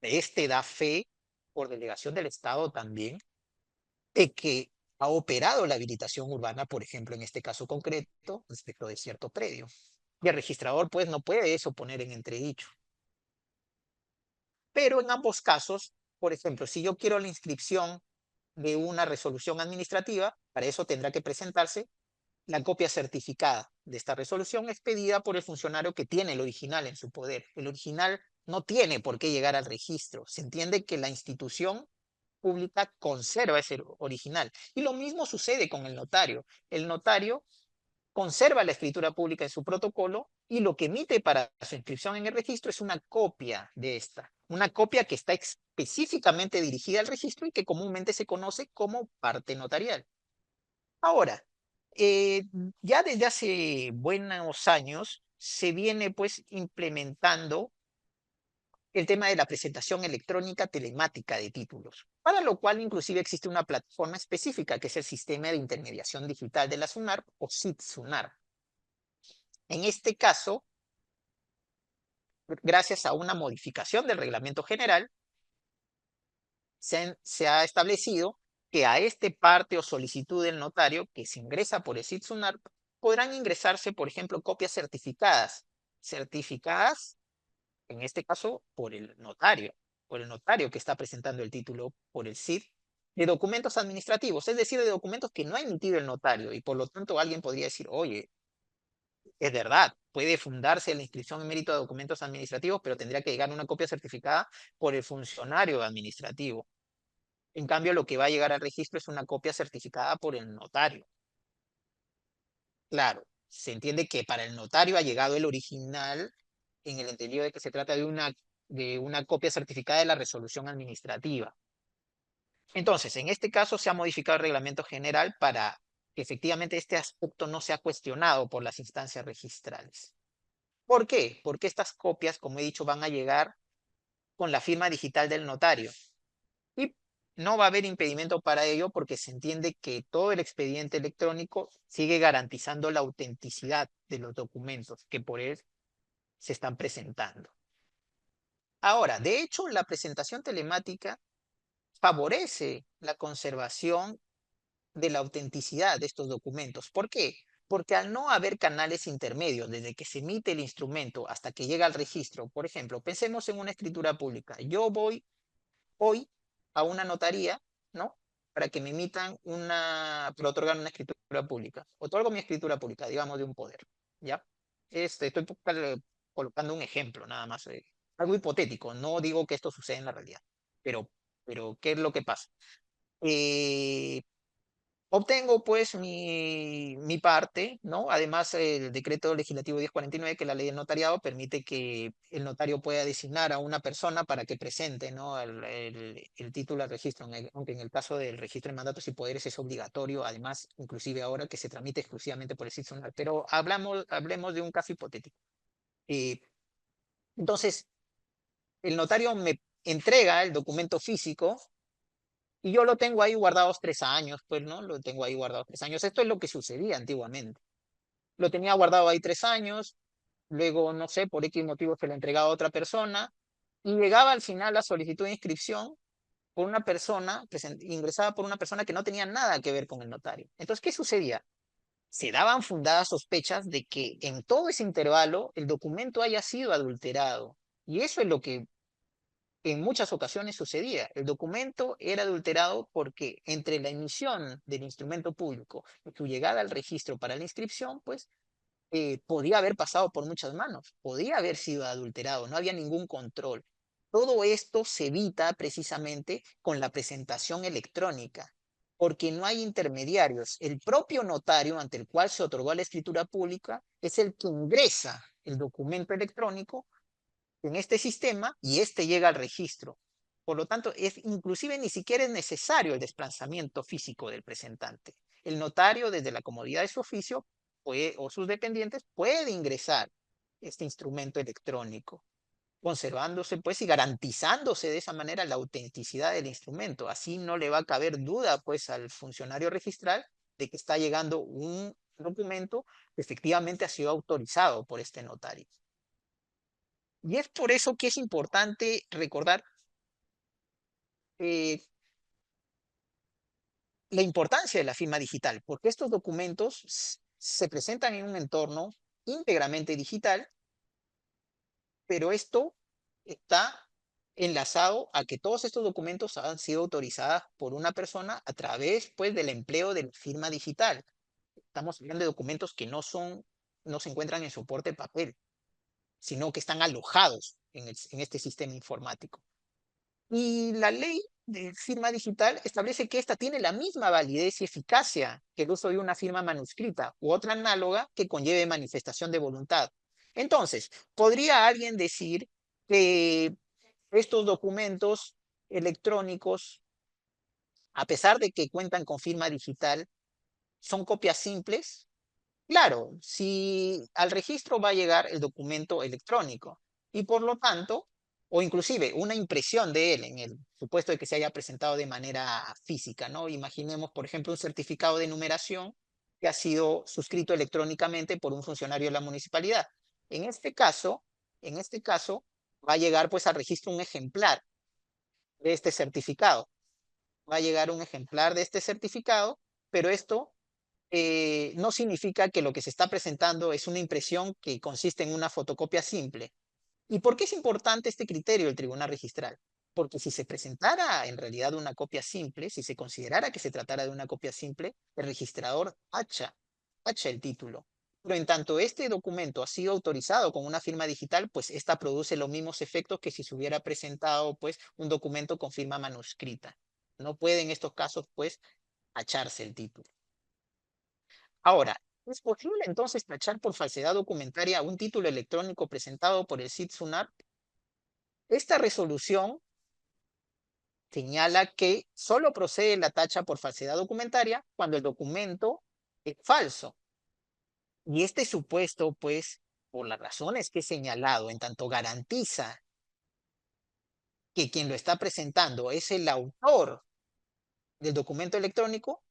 este da fe, por delegación del Estado también, de que ha operado la habilitación urbana, por ejemplo, en este caso concreto, respecto de cierto predio. Y el registrador, pues, no puede eso poner en entredicho. Pero en ambos casos, por ejemplo, si yo quiero la inscripción de una resolución administrativa, para eso tendrá que presentarse La copia certificada de esta resolución es pedida por el funcionario que tiene el original en su poder. El original no tiene por qué llegar al registro. Se entiende que la institución pública conserva ese original. Y lo mismo sucede con el notario. El notario conserva la escritura pública en su protocolo y lo que emite para su inscripción en el registro es una copia de esta. Una copia que está específicamente dirigida al registro y que comúnmente se conoce como parte notarial. Ahora, eh, ya desde hace buenos años se viene pues implementando el tema de la presentación electrónica telemática de títulos, para lo cual inclusive existe una plataforma específica que es el Sistema de Intermediación Digital de la SUNAR o SIT-SUNAR. En este caso, gracias a una modificación del reglamento general, se ha establecido que a este parte o solicitud del notario que se ingresa por el SIT-SUNAR podrán ingresarse, por ejemplo, copias certificadas. Certificadas, en este caso, por el notario que está presentando el título por el SIT, de documentos administrativos, es decir, de documentos que no ha emitido el notario y por lo tanto alguien podría decir, oye, es verdad, puede fundarse la inscripción en mérito de documentos administrativos, pero tendría que llegar una copia certificada por el funcionario administrativo. En cambio, lo que va a llegar al registro es una copia certificada por el notario. Claro, se entiende que para el notario ha llegado el original en el entendido de que se trata de una copia certificada de la resolución administrativa. Entonces, en este caso se ha modificado el reglamento general para que efectivamente este aspecto no sea cuestionado por las instancias registrales. ¿Por qué? Porque estas copias, como he dicho, van a llegar con la firma digital del notario. Y no va a haber impedimento para ello porque se entiende que todo el expediente electrónico sigue garantizando la autenticidad de los documentos que por él se están presentando. Ahora, de hecho, la presentación telemática favorece la conservación de la autenticidad de estos documentos. ¿Por qué? Porque al no haber canales intermedios desde que se emite el instrumento hasta que llega al registro, por ejemplo, pensemos en una escritura pública. Yo voy hoy a una notaría, ¿no? Para que me emitan para otorgar una escritura pública. Otorgo mi escritura pública, digamos, de un poder, ¿ya? Estoy colocando un ejemplo, nada más. Algo hipotético, no digo que esto suceda en la realidad, pero, ¿qué es lo que pasa? Eh, Obtengo pues mi parte, ¿no? Además, el decreto legislativo 1049, que es la ley del notariado, permite que el notario pueda designar a una persona para que presente, ¿no? El título al registro, aunque en el caso del registro de mandatos y poderes es obligatorio, además, inclusive ahora que se tramite exclusivamente por el SIT-SUNAR. Pero hablemos de un caso hipotético. Eh, entonces, el notario me entrega el documento físico y yo lo tengo ahí guardados 3 años, pues, ¿no? Lo tengo ahí guardado 3 años. Esto es lo que sucedía antiguamente. Lo tenía guardado ahí 3 años, luego, no sé, por X motivo se lo entregaba a otra persona, y llegaba al final la solicitud de inscripción por una persona, ingresada por una persona que no tenía nada que ver con el notario. Entonces, ¿qué sucedía? Se daban fundadas sospechas de que en todo ese intervalo el documento haya sido adulterado. Y eso es lo que en muchas ocasiones sucedía. El documento era adulterado porque entre la emisión del instrumento público y su llegada al registro para la inscripción, pues podía haber pasado por muchas manos, podía haber sido adulterado, no había ningún control. Todo esto se evita precisamente con la presentación electrónica, porque no hay intermediarios. El propio notario ante el cual se otorgó la escritura pública es el que ingresa el documento electrónico en este sistema y este llega al registro. Por lo tanto, inclusive ni siquiera es necesario el desplazamiento físico del presentante. El notario, desde la comodidad de su oficio o sus dependientes, puede ingresar este instrumento electrónico, conservándose pues y garantizándose de esa manera la autenticidad del instrumento. Así no le va a caber duda pues al funcionario registral de que está llegando un documento que efectivamente ha sido autorizado por este notario. Y es por eso que es importante recordar eh, la importancia de la firma digital, porque estos documentos se presentan en un entorno íntegramente digital, pero esto está enlazado a que todos estos documentos han sido autorizados por una persona a través, pues, del empleo de la firma digital. estamos hablando de documentos que no se encuentran en soporte papel, sino que están alojados en este sistema informático. Y la ley de firma digital establece que esta tiene la misma validez y eficacia que el uso de una firma manuscrita u otra análoga que conlleve manifestación de voluntad. Entonces, ¿podría alguien decir que estos documentos electrónicos, a pesar de que cuentan con firma digital, son copias simples? Claro, si al registro va a llegar el documento electrónico y por lo tanto, o inclusive una impresión de él en el supuesto de que se haya presentado de manera física, ¿no? Imaginemos, por ejemplo, un certificado de numeración que ha sido suscrito electrónicamente por un funcionario de la municipalidad. En este caso, en este caso, va a llegar pues al registro un ejemplar de este certificado. Va a llegar un ejemplar de este certificado, pero esto no significa que lo que se está presentando es una impresión que consiste en una fotocopia simple. ¿Y por qué es importante este criterio del tribunal registral? Porque si se presentara en realidad una copia simple, si se considerara que se tratara de una copia simple, el registrador hacha el título. Pero en tanto este documento ha sido autorizado con una firma digital, pues esta produce los mismos efectos que si se hubiera presentado pues un documento con firma manuscrita. No puede en estos casos pues hacharse el título. Ahora, ¿es posible entonces tachar por falsedad documentaria un título electrónico presentado por el CID SUNAT? Esta resolución señala que solo procede la tacha por falsedad documentaria cuando el documento es falso. Y este supuesto, pues, por las razones que he señalado, en tanto garantiza que quien lo está presentando es el autor del documento electrónico,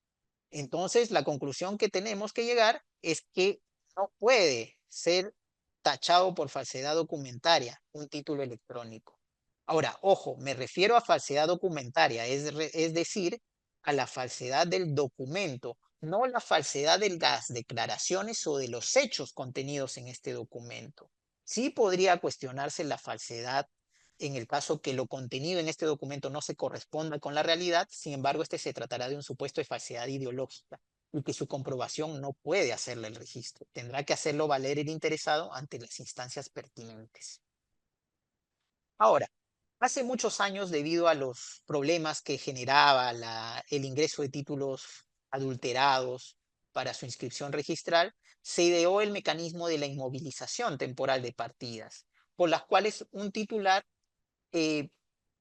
entonces, la conclusión que tenemos que llegar es que no puede ser tachado por falsedad documentaria un título electrónico. Ahora, ojo, me refiero a falsedad documentaria, es decir, a la falsedad del documento, no la falsedad de las declaraciones o de los hechos contenidos en este documento. Sí podría cuestionarse la falsedad en el caso que lo contenido en este documento no se corresponda con la realidad. Sin embargo, este se tratará de un supuesto de falsedad ideológica y que su comprobación no puede hacerle el registro. Tendrá que hacerlo valer el interesado ante las instancias pertinentes. Ahora, hace muchos años, debido a los problemas que generaba el ingreso de títulos adulterados para su inscripción registral, se ideó el mecanismo de la inmovilización temporal de partidas, por las cuales un titular eh,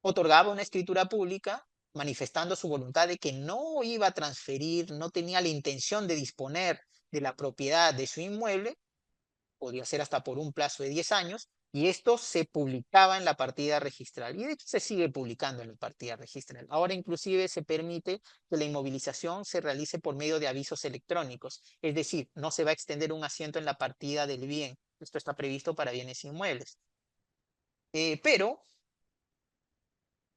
otorgaba una escritura pública manifestando su voluntad de que no iba a transferir, no tenía la intención de disponer de la propiedad de su inmueble, podía ser hasta por un plazo de 10 años, y esto se publicaba en la partida registral. Y de hecho se sigue publicando en la partida registral. Ahora inclusive se permite que la inmovilización se realice por medio de avisos electrónicos, es decir, no se va a extender un asiento en la partida del bien. Esto está previsto para bienes inmuebles. Pero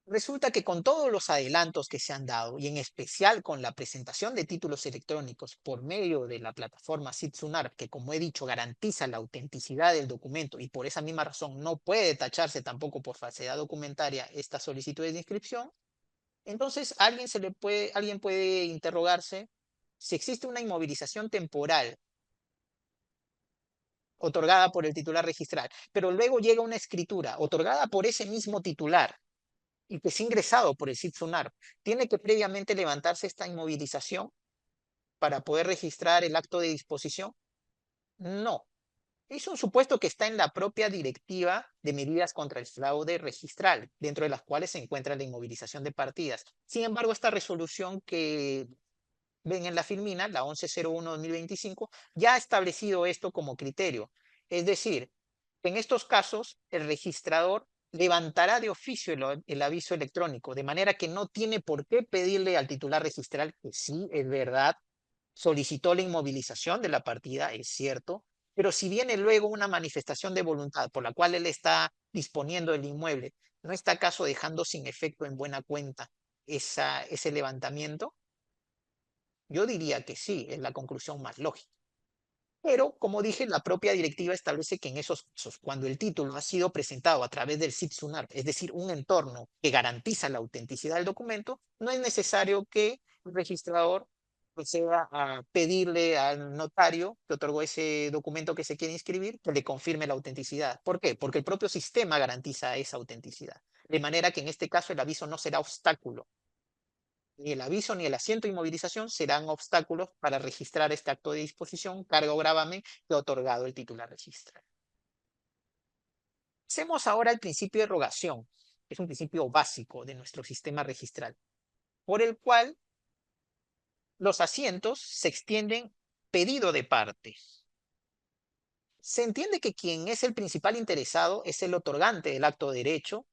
resulta que con todos los adelantos que se han dado, y en especial con la presentación de títulos electrónicos por medio de la plataforma SID-SUNARP, que como he dicho garantiza la autenticidad del documento y por esa misma razón no puede tacharse tampoco por falsedad documentaria esta solicitud de inscripción, entonces alguien puede interrogarse si existe una inmovilización temporal otorgada por el titular registral, pero luego llega una escritura otorgada por ese mismo titular y que es ingresado por el SID-SUNARP, ¿tiene que previamente levantarse esta inmovilización para poder registrar el acto de disposición? No. Es un supuesto que está en la propia directiva de medidas contra el fraude registral, dentro de las cuales se encuentra la inmovilización de partidas. Sin embargo, esta resolución que ven en la Filmina, la 1101-2025, ya ha establecido esto como criterio. Es decir, en estos casos, el registrador levantará de oficio el aviso electrónico, de manera que no tiene por qué pedirle al titular registral que sí, es verdad, solicitó la inmovilización de la partida, es cierto, pero si viene luego una manifestación de voluntad por la cual él está disponiendo del inmueble, ¿no está acaso dejando sin efecto en buena cuenta ese levantamiento? Yo diría que sí, es la conclusión más lógica. Pero, como dije, la propia directiva establece que en esos casos, cuando el título ha sido presentado a través del SID-SUNAR, es decir, un entorno que garantiza la autenticidad del documento, no es necesario que el registrador proceda a pedirle al notario que otorgó ese documento que se quiere inscribir que le confirme la autenticidad. ¿Por qué? Porque el propio sistema garantiza esa autenticidad. De manera que en este caso el aviso no será obstáculo. Ni el aviso ni el asiento de inmovilización serán obstáculos para registrar este acto de disposición, cargo o gravamen que ha otorgado el titular registral. Hacemos ahora el principio de rogación, que es un principio básico de nuestro sistema registral, por el cual los asientos se extienden pedido de parte. Se entiende que quien es el principal interesado es el otorgante del acto de derecho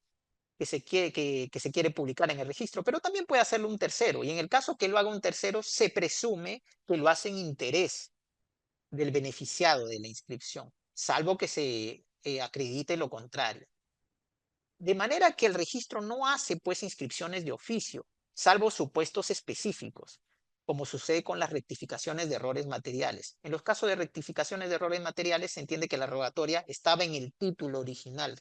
que se quiere publicar en el registro, pero también puede hacerlo un tercero. Y en el caso que lo haga un tercero, se presume que lo hace en interés del beneficiado de la inscripción, salvo que se acredite lo contrario. De manera que el registro no hace pues inscripciones de oficio, salvo supuestos específicos, como sucede con las rectificaciones de errores materiales. En los casos de rectificaciones de errores materiales se entiende que la rogatoria estaba en el título original,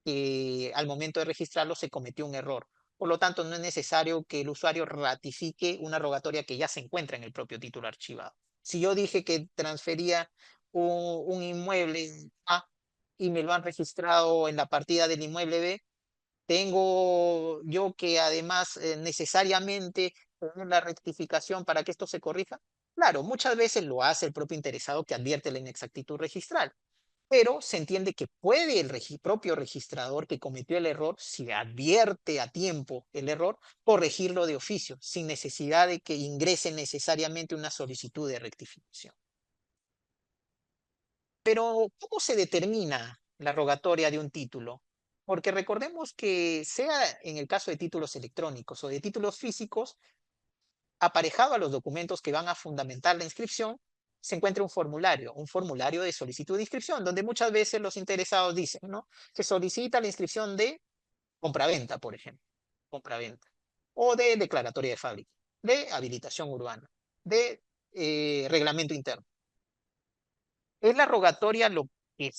que al momento de registrarlo se cometió un error. Por lo tanto, no es necesario que el usuario ratifique una rogatoria que ya se encuentra en el propio título archivado. Si yo dije que transfería un inmueble A y me lo han registrado en la partida del inmueble B, tengo yo que además necesariamente tener la rectificación para que esto se corrija. Claro, muchas veces lo hace el propio interesado que advierte la inexactitud registral, pero se entiende que puede el propio registrador que cometió el error, si advierte a tiempo el error, corregirlo de oficio, sin necesidad de que ingrese necesariamente una solicitud de rectificación. Pero, ¿cómo se determina la rogatoria de un título? Porque recordemos que sea en el caso de títulos electrónicos o de títulos físicos, aparejado a los documentos que van a fundamentar la inscripción, se encuentra un formulario de solicitud de inscripción, donde muchas veces los interesados dicen, ¿no? Se solicita la inscripción de compraventa, por ejemplo, compraventa, o de declaratoria de fábrica, de habilitación urbana, de reglamento interno. ¿Es la rogatoria lo que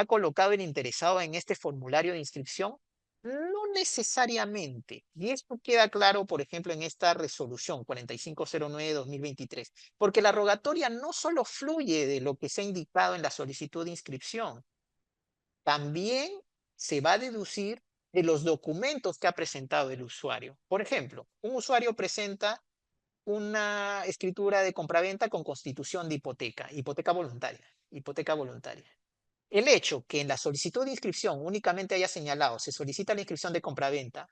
ha colocado el interesado en este formulario de inscripción? No necesariamente. Y esto queda claro, por ejemplo, en esta resolución 4509-2023, porque la rogatoria no solo fluye de lo que se ha indicado en la solicitud de inscripción, también se va a deducir de los documentos que ha presentado el usuario. Por ejemplo, un usuario presenta una escritura de compraventa con constitución de hipoteca, hipoteca voluntaria, hipoteca voluntaria. El hecho que en la solicitud de inscripción únicamente haya señalado se solicita la inscripción de compraventa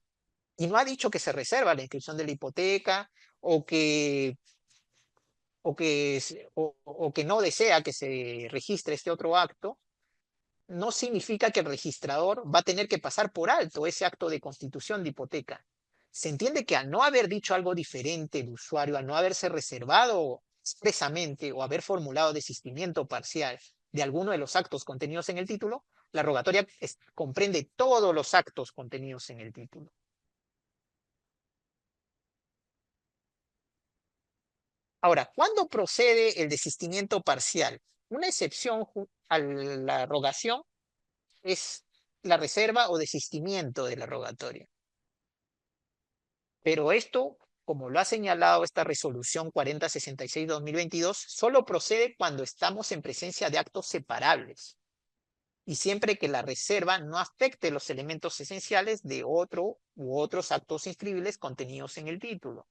y no ha dicho que se reserva la inscripción de la hipoteca o que, o que no desea que se registre este otro acto, no significa que el registrador va a tener que pasar por alto ese acto de constitución de hipoteca. Se entiende que al no haber dicho algo diferente el usuario, al no haberse reservado expresamente o haber formulado desistimiento parcial de alguno de los actos contenidos en el título, la rogatoria comprende todos los actos contenidos en el título. Ahora, ¿cuándo procede el desistimiento parcial? Una excepción a la rogación es la reserva o desistimiento de la rogatoria. Pero esto, como lo ha señalado esta resolución 4066-2022, solo procede cuando estamos en presencia de actos separables y siempre que la reserva no afecte los elementos esenciales de otro u otros actos inscribibles contenidos en el título.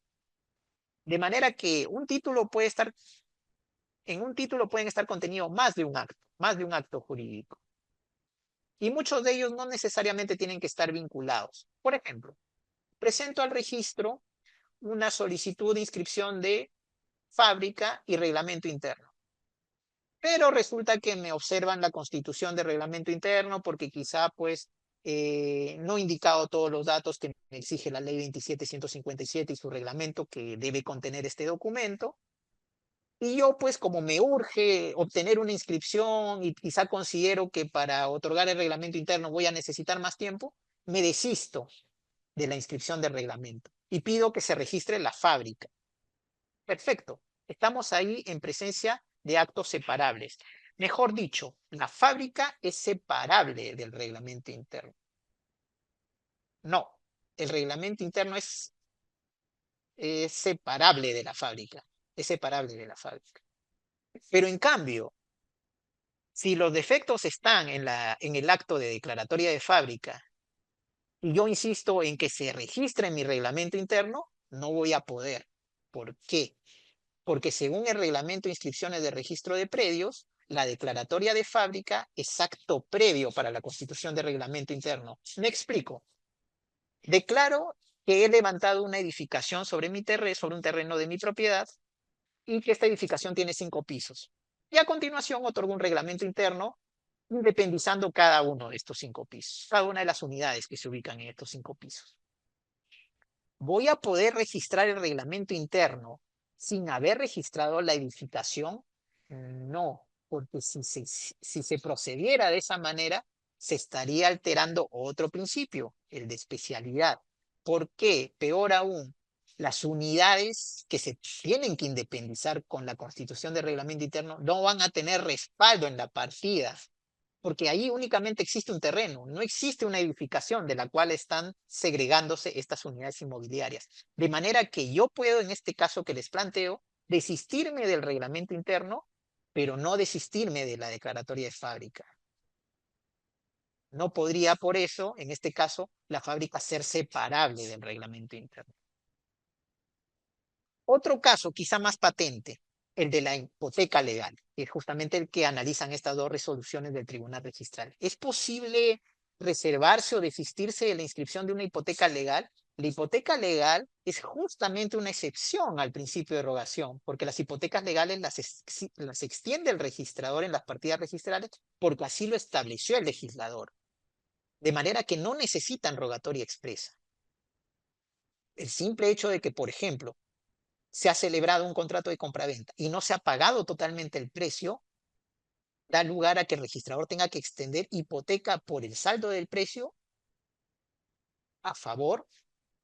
De manera que en un título pueden estar contenidos más de un acto jurídico. Y muchos de ellos no necesariamente tienen que estar vinculados. Por ejemplo, presento al registro una solicitud de inscripción de fábrica y reglamento interno. Pero resulta que me observan la constitución de reglamento interno porque quizá pues no he indicado todos los datos que me exige la ley 27157 y su reglamento que debe contener este documento. Y yo pues como me urge obtener una inscripción y quizá considero que para otorgar el reglamento interno voy a necesitar más tiempo, me desisto de la inscripción del reglamento y pido que se registre la fábrica. Perfecto. Estamos ahí en presencia de actos separables. Mejor dicho, la fábrica es separable del reglamento interno. No, el reglamento interno es es separable de la fábrica, es separable de la fábrica. Pero en cambio, si los defectos están en el acto de declaratoria de fábrica y yo insisto en que se registre en mi reglamento interno, no voy a poder. ¿Por qué? Porque según el reglamento de inscripciones de registro de predios, la declaratoria de fábrica es acto previo para la constitución de reglamento interno. Me explico. Declaro que he levantado una edificación sobre mi terreno, sobre un terreno de mi propiedad, y que esta edificación tiene 5 pisos. Y a continuación otorgo un reglamento interno independizando cada uno de estos 5 pisos, cada una de las unidades que se ubican en estos 5 pisos. ¿Voy a poder registrar el reglamento interno sin haber registrado la edificación? No, porque si se procediera de esa manera, se estaría alterando otro principio, el de especialidad. ¿Por qué? Peor aún, las unidades que se tienen que independizar con la constitución de reglamento interno no van a tener respaldo en la partida, porque ahí únicamente existe un terreno, no existe una edificación de la cual están segregándose estas unidades inmobiliarias. De manera que yo puedo, en este caso que les planteo, desistirme del reglamento interno, pero no desistirme de la declaratoria de fábrica. No podría, por eso, en este caso, la fábrica ser separable del reglamento interno. Otro caso, quizá más patente, el de la hipoteca legal, que es justamente el que analizan estas dos resoluciones del Tribunal Registral. ¿Es posible reservarse o desistirse de la inscripción de una hipoteca legal? La hipoteca legal es justamente una excepción al principio de erogación, porque las hipotecas legales las extiende el registrador en las partidas registrales porque así lo estableció el legislador, de manera que no necesitan rogatoria expresa. El simple hecho de que, por ejemplo, se ha celebrado un contrato de compraventa y no se ha pagado totalmente el precio, da lugar a que el registrador tenga que extender hipoteca por el saldo del precio a favor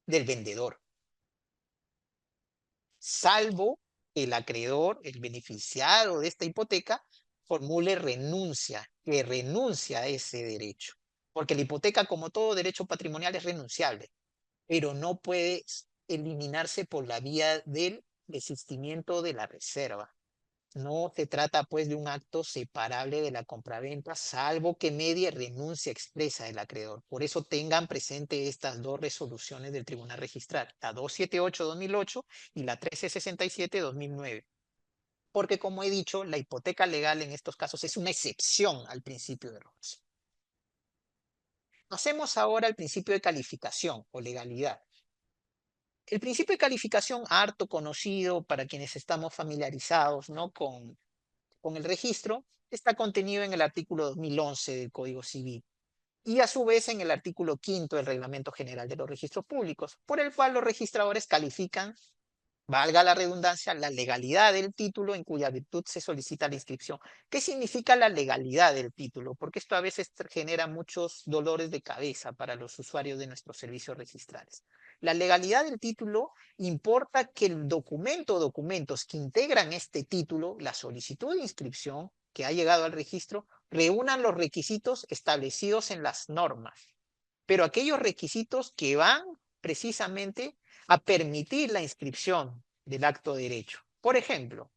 del vendedor, salvo que el acreedor, el beneficiario de esta hipoteca, formule renuncia, que renuncia a ese derecho. Porque la hipoteca, como todo derecho patrimonial, es renunciable, pero no puede eliminarse por la vía del desistimiento de la reserva. No se trata pues de un acto separable de la compraventa, salvo que medie renuncia expresa del acreedor. Por eso tengan presente estas dos resoluciones del Tribunal Registral, la 278/2008 y la 1367/2009. Porque como he dicho, la hipoteca legal en estos casos es una excepción al principio de erogación. Pasemos ahora al principio de calificación o legalidad. El principio de calificación, harto conocido para quienes estamos familiarizados, ¿no?, con el registro, está contenido en el artículo 2011 del Código Civil y a su vez en el artículo 5 del Reglamento General de los Registros Públicos, por el cual los registradores califican, valga la redundancia, la legalidad del título en cuya virtud se solicita la inscripción. ¿Qué significa la legalidad del título? Porque esto a veces genera muchos dolores de cabeza para los usuarios de nuestros servicios registrales. La legalidad del título importa que el documento o documentos que integran este título, la solicitud de inscripción que ha llegado al registro, reúnan los requisitos establecidos en las normas, pero aquellos requisitos que van precisamente a permitir la inscripción del acto de derecho. Por ejemplo,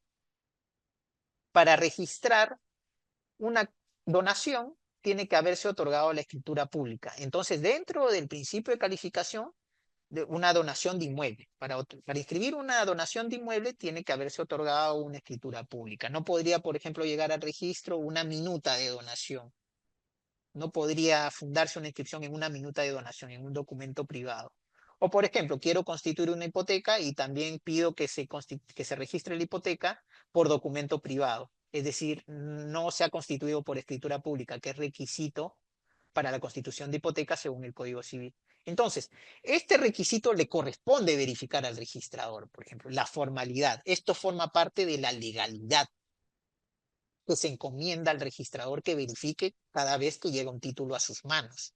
para registrar una donación tiene que haberse otorgado la escritura pública. Entonces, dentro del principio de calificación, de una donación de inmueble. Para inscribir una donación de inmueble tiene que haberse otorgado una escritura pública. No podría, por ejemplo, llegar al registro una minuta de donación. No podría fundarse una inscripción en una minuta de donación, en un documento privado. O, por ejemplo, quiero constituir una hipoteca y también pido que se registre la hipoteca por documento privado. Es decir, no se ha constituido por escritura pública, que es requisito para la constitución de hipoteca según el Código Civil. Entonces, este requisito le corresponde verificar al registrador, por ejemplo, la formalidad. Esto forma parte de la legalidad que se encomienda al registrador que verifique cada vez que llega un título a sus manos.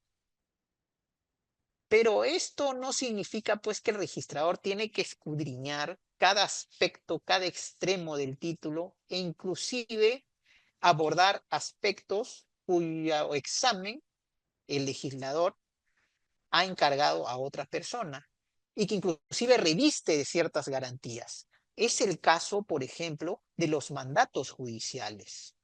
Pero esto no significa pues que el registrador tiene que escudriñar cada aspecto, cada extremo del título e inclusive abordar aspectos cuyo examen el legislador ha encargado a otra persona. y que inclusive reviste de ciertas garantías. Es el caso, por ejemplo, de los mandatos judiciales.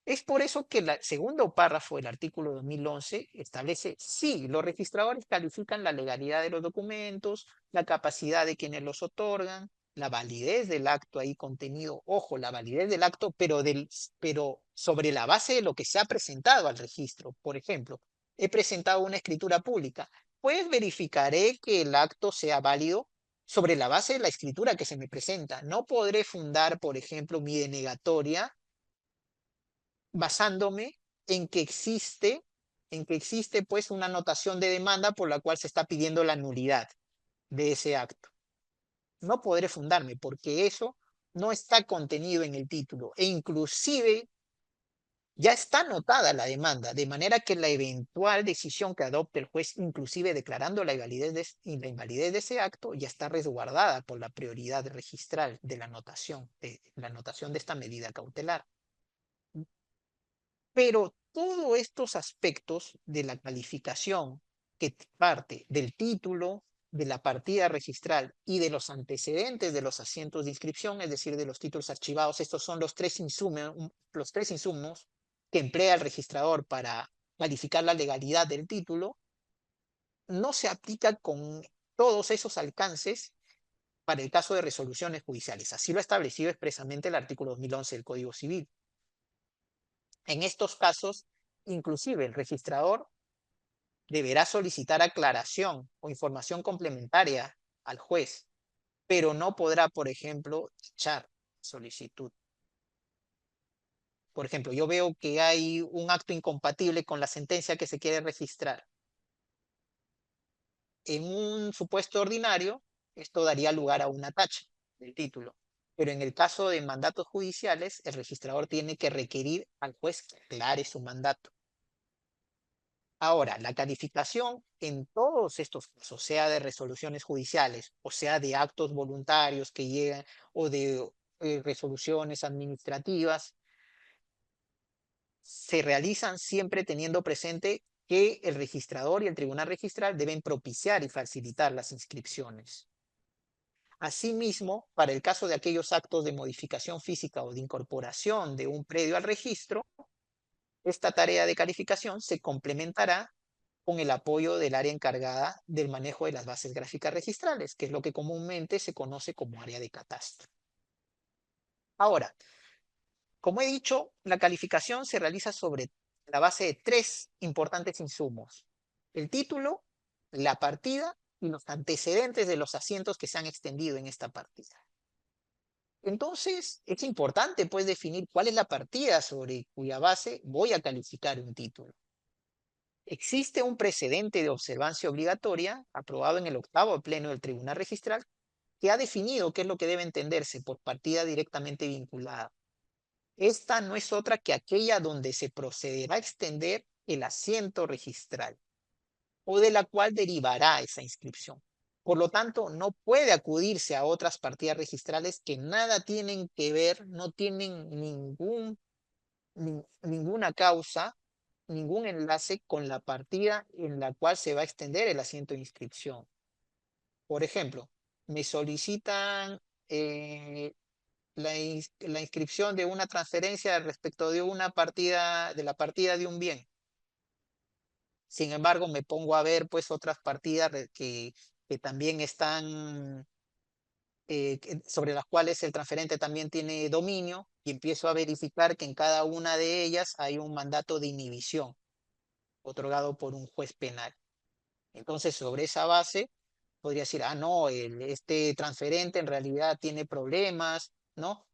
Es por eso que el segundo párrafo del artículo 2011 establece, sí, los registradores califican la legalidad de los documentos, la capacidad de quienes los otorgan, la validez del acto ahí contenido, ojo, la validez del acto, pero sobre la base de lo que se ha presentado al registro. Por ejemplo, he presentado una escritura pública, pues verificaré que el acto sea válido sobre la base de la escritura que se me presenta. No podré fundar, por ejemplo, mi denegatoria basándome en que existe, pues una notación de demanda por la cual se está pidiendo la nulidad de ese acto. No podré fundarme porque eso no está contenido en el título e inclusive ya está anotada la demanda, de manera que la eventual decisión que adopte el juez, inclusive declarando la invalidez de ese acto, ya está resguardada por la prioridad registral de la anotación de esta medida cautelar. Pero todos estos aspectos de la calificación que parte del título, de la partida registral y de los antecedentes de los asientos de inscripción, es decir, de los títulos archivados, estos son los tres insumos que emplea el registrador para calificar la legalidad del título, no se aplica con todos esos alcances para el caso de resoluciones judiciales. Así lo ha establecido expresamente el artículo 2011 del Código Civil. En estos casos, inclusive el registrador deberá solicitar aclaración o información complementaria al juez, pero no podrá, por ejemplo, echar solicitud. Por ejemplo, yo veo que hay un acto incompatible con la sentencia que se quiere registrar. En un supuesto ordinario, esto daría lugar a una tacha del título. Pero en el caso de mandatos judiciales, el registrador tiene que requerir al juez que aclare su mandato. Ahora, la calificación en todos estos casos, sea de resoluciones judiciales, o sea de actos voluntarios que llegan, o de resoluciones administrativas, se realizan siempre teniendo presente que el registrador y el tribunal registral deben propiciar y facilitar las inscripciones. Asimismo, para el caso de aquellos actos de modificación física o de incorporación de un predio al registro, esta tarea de calificación se complementará con el apoyo del área encargada del manejo de las bases gráficas registrales, que es lo que comúnmente se conoce como área de catastro. Ahora, como he dicho, la calificación se realiza sobre la base de tres importantes insumos: el título, la partida y los antecedentes de los asientos que se han extendido en esta partida. Entonces, es importante pues definir cuál es la partida sobre cuya base voy a calificar un título. Existe un precedente de observancia obligatoria aprobado en el octavo pleno del Tribunal Registral que ha definido qué es lo que debe entenderse por partida directamente vinculada. Esta no es otra que aquella donde se procederá a extender el asiento registral o de la cual derivará esa inscripción. Por lo tanto, no puede acudirse a otras partidas registrales que nada tienen que ver, no tienen ninguna causa, ningún enlace con la partida en la cual se va a extender el asiento de inscripción. Por ejemplo, me solicitan la inscripción de una transferencia respecto de una partida, de la partida de un bien. Sin embargo, me pongo a ver pues otras partidas que también están, sobre las cuales el transferente también tiene dominio y empiezo a verificar que en cada una de ellas hay un mandato de inhibición otorgado por un juez penal. Entonces, sobre esa base, podría decir, ah, no, este transferente en realidad tiene problemas, ¿no?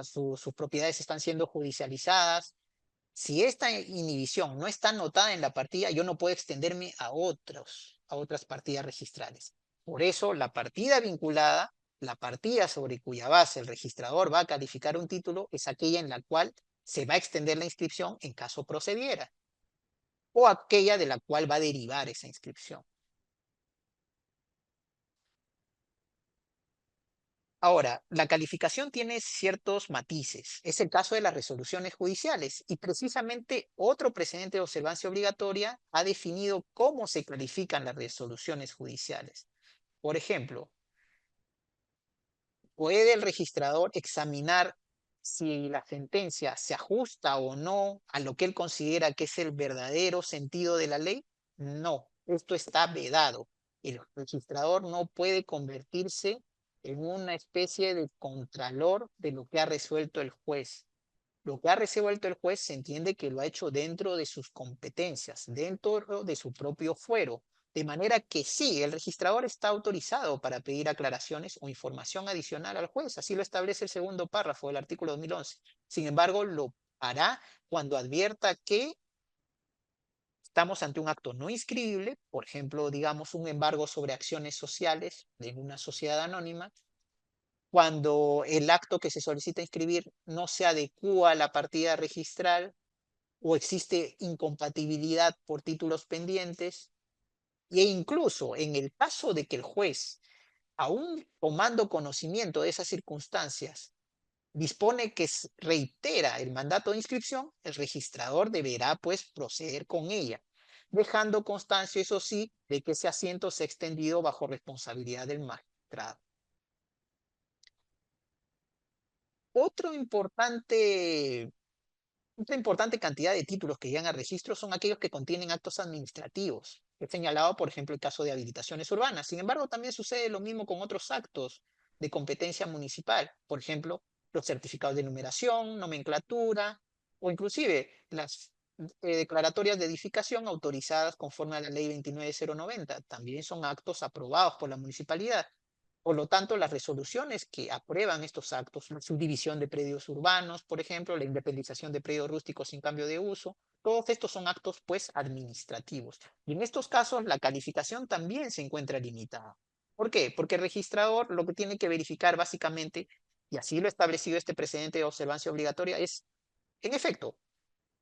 Sus propiedades están siendo judicializadas. Si esta inhibición no está anotada en la partida, yo no puedo extenderme a otras partidas registrales. Por eso, la partida vinculada, la partida sobre cuya base el registrador va a calificar un título, es aquella en la cual se va a extender la inscripción en caso procediera, o aquella de la cual va a derivar esa inscripción. Ahora, la calificación tiene ciertos matices. Es el caso de las resoluciones judiciales y precisamente otro precedente de observancia obligatoria ha definido cómo se califican las resoluciones judiciales. Por ejemplo, ¿puede el registrador examinar si la sentencia se ajusta o no a lo que él considera que es el verdadero sentido de la ley? No, esto está vedado. El registrador no puede convertirse en una especie de contralor de lo que ha resuelto el juez. Lo que ha resuelto el juez se entiende que lo ha hecho dentro de sus competencias, dentro de su propio fuero. De manera que sí, el registrador está autorizado para pedir aclaraciones o información adicional al juez. Así lo establece el segundo párrafo del artículo 2011. Sin embargo, lo hará cuando advierta que estamos ante un acto no inscribible, por ejemplo, digamos un embargo sobre acciones sociales en una sociedad anónima, cuando el acto que se solicita inscribir no se adecúa a la partida registral o existe incompatibilidad por títulos pendientes, e incluso en el caso de que el juez, aún tomando conocimiento de esas circunstancias, dispone que reitera el mandato de inscripción, el registrador deberá pues proceder con ella, dejando constancia, eso sí, de que ese asiento se ha extendido bajo responsabilidad del magistrado. Otro importante Otra importante cantidad de títulos que llegan a registro son aquellos que contienen actos administrativos. He señalado, por ejemplo, el caso de habilitaciones urbanas. Sin embargo, también sucede lo mismo con otros actos de competencia municipal. Por ejemplo, los certificados de numeración, nomenclatura o inclusive las declaratorias de edificación autorizadas conforme a la ley 29090. También son actos aprobados por la municipalidad. Por lo tanto, las resoluciones que aprueban estos actos, la subdivisión de predios urbanos, por ejemplo, la independización de predios rústicos sin cambio de uso, todos estos son actos pues administrativos. Y en estos casos la calificación también se encuentra limitada. ¿Por qué? Porque el registrador lo que tiene que verificar básicamente, y así lo ha establecido este precedente de observancia obligatoria, es, en efecto,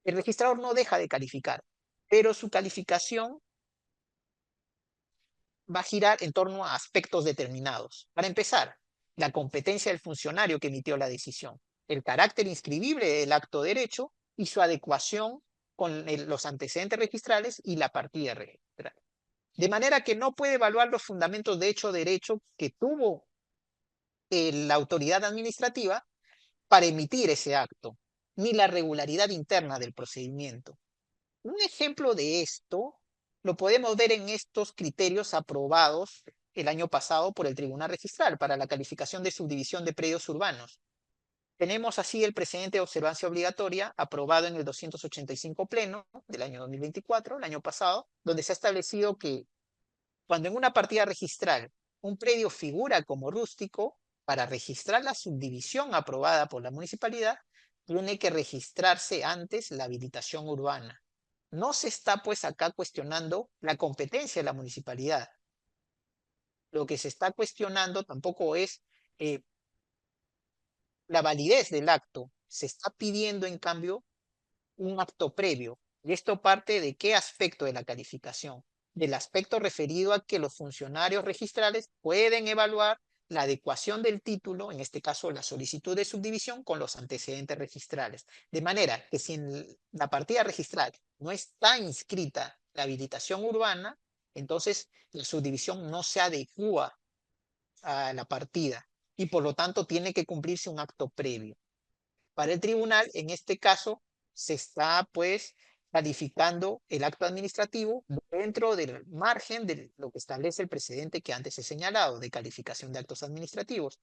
el registrador no deja de calificar, pero su calificación va a girar en torno a aspectos determinados. Para empezar, la competencia del funcionario que emitió la decisión, el carácter inscribible del acto de derecho y su adecuación con los antecedentes registrales y la partida registral. De manera que no puede evaluar los fundamentos de hecho derecho que tuvo la autoridad administrativa para emitir ese acto, ni la regularidad interna del procedimiento. Un ejemplo de esto lo podemos ver en estos criterios aprobados el año pasado por el Tribunal Registral para la calificación de subdivisión de predios urbanos. Tenemos así el precedente de observancia obligatoria aprobado en el 285 pleno del año 2024, el año pasado, donde se ha establecido que cuando en una partida registral un predio figura como rústico, para registrar la subdivisión aprobada por la municipalidad, tiene que registrarse antes la habilitación urbana. No se está pues acá cuestionando la competencia de la municipalidad. Lo que se está cuestionando tampoco es eh, la validez del acto. Se está pidiendo en cambio un acto previo. ¿Y esto parte de qué aspecto de la calificación? Del aspecto referido a que los funcionarios registrales pueden evaluar la adecuación del título, en este caso la solicitud de subdivisión, con los antecedentes registrales. De manera que si en la partida registral no está inscrita la habilitación urbana, entonces la subdivisión no se adecua a la partida y por lo tanto tiene que cumplirse un acto previo. Para el tribunal, en este caso, se está pues calificando el acto administrativo dentro del margen de lo que establece el precedente que antes he señalado de calificación de actos administrativos.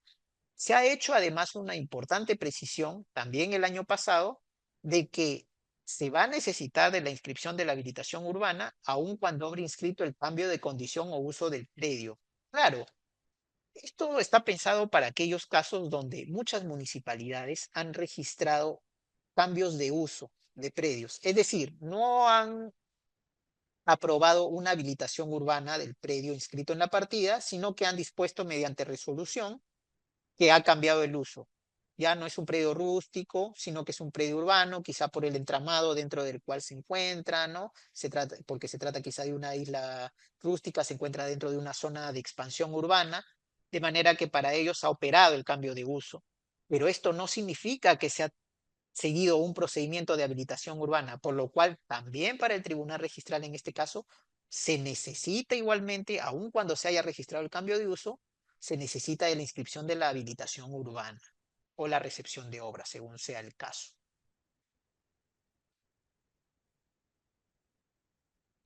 Se ha hecho además una importante precisión también el año pasado de que se va a necesitar de la inscripción de la habilitación urbana aun cuando habrá inscrito el cambio de condición o uso del predio. Claro, esto está pensado para aquellos casos donde muchas municipalidades han registrado cambios de uso de predios. Es decir, no han aprobado una habilitación urbana del predio inscrito en la partida, sino que han dispuesto mediante resolución que ha cambiado el uso. Ya no es un predio rústico, sino que es un predio urbano, quizá por el entramado dentro del cual se encuentra, ¿no? Porque se trata quizá de una isla rústica, se encuentra dentro de una zona de expansión urbana, de manera que para ellos ha operado el cambio de uso. Pero esto no significa que se ha seguido un procedimiento de habilitación urbana, por lo cual también para el tribunal registral en este caso Se necesita igualmente, aun cuando se haya registrado el cambio de uso, se necesita de la inscripción de la habilitación urbana o la recepción de obra, según sea el caso.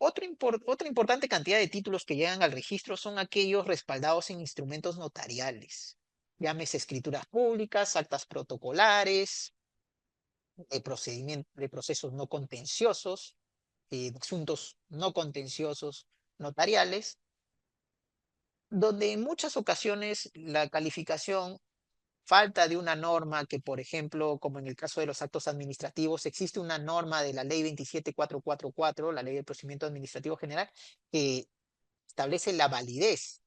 Otra importante cantidad de títulos que llegan al registro son aquellos respaldados en instrumentos notariales, llámese escrituras públicas, actas protocolares, de procesos no contenciosos, asuntos no contenciosos notariales, donde en muchas ocasiones la calificación falta de una norma que, por ejemplo, como en el caso de los actos administrativos, existe una norma de la ley 27444, la ley del procedimiento administrativo general, que establece la validez,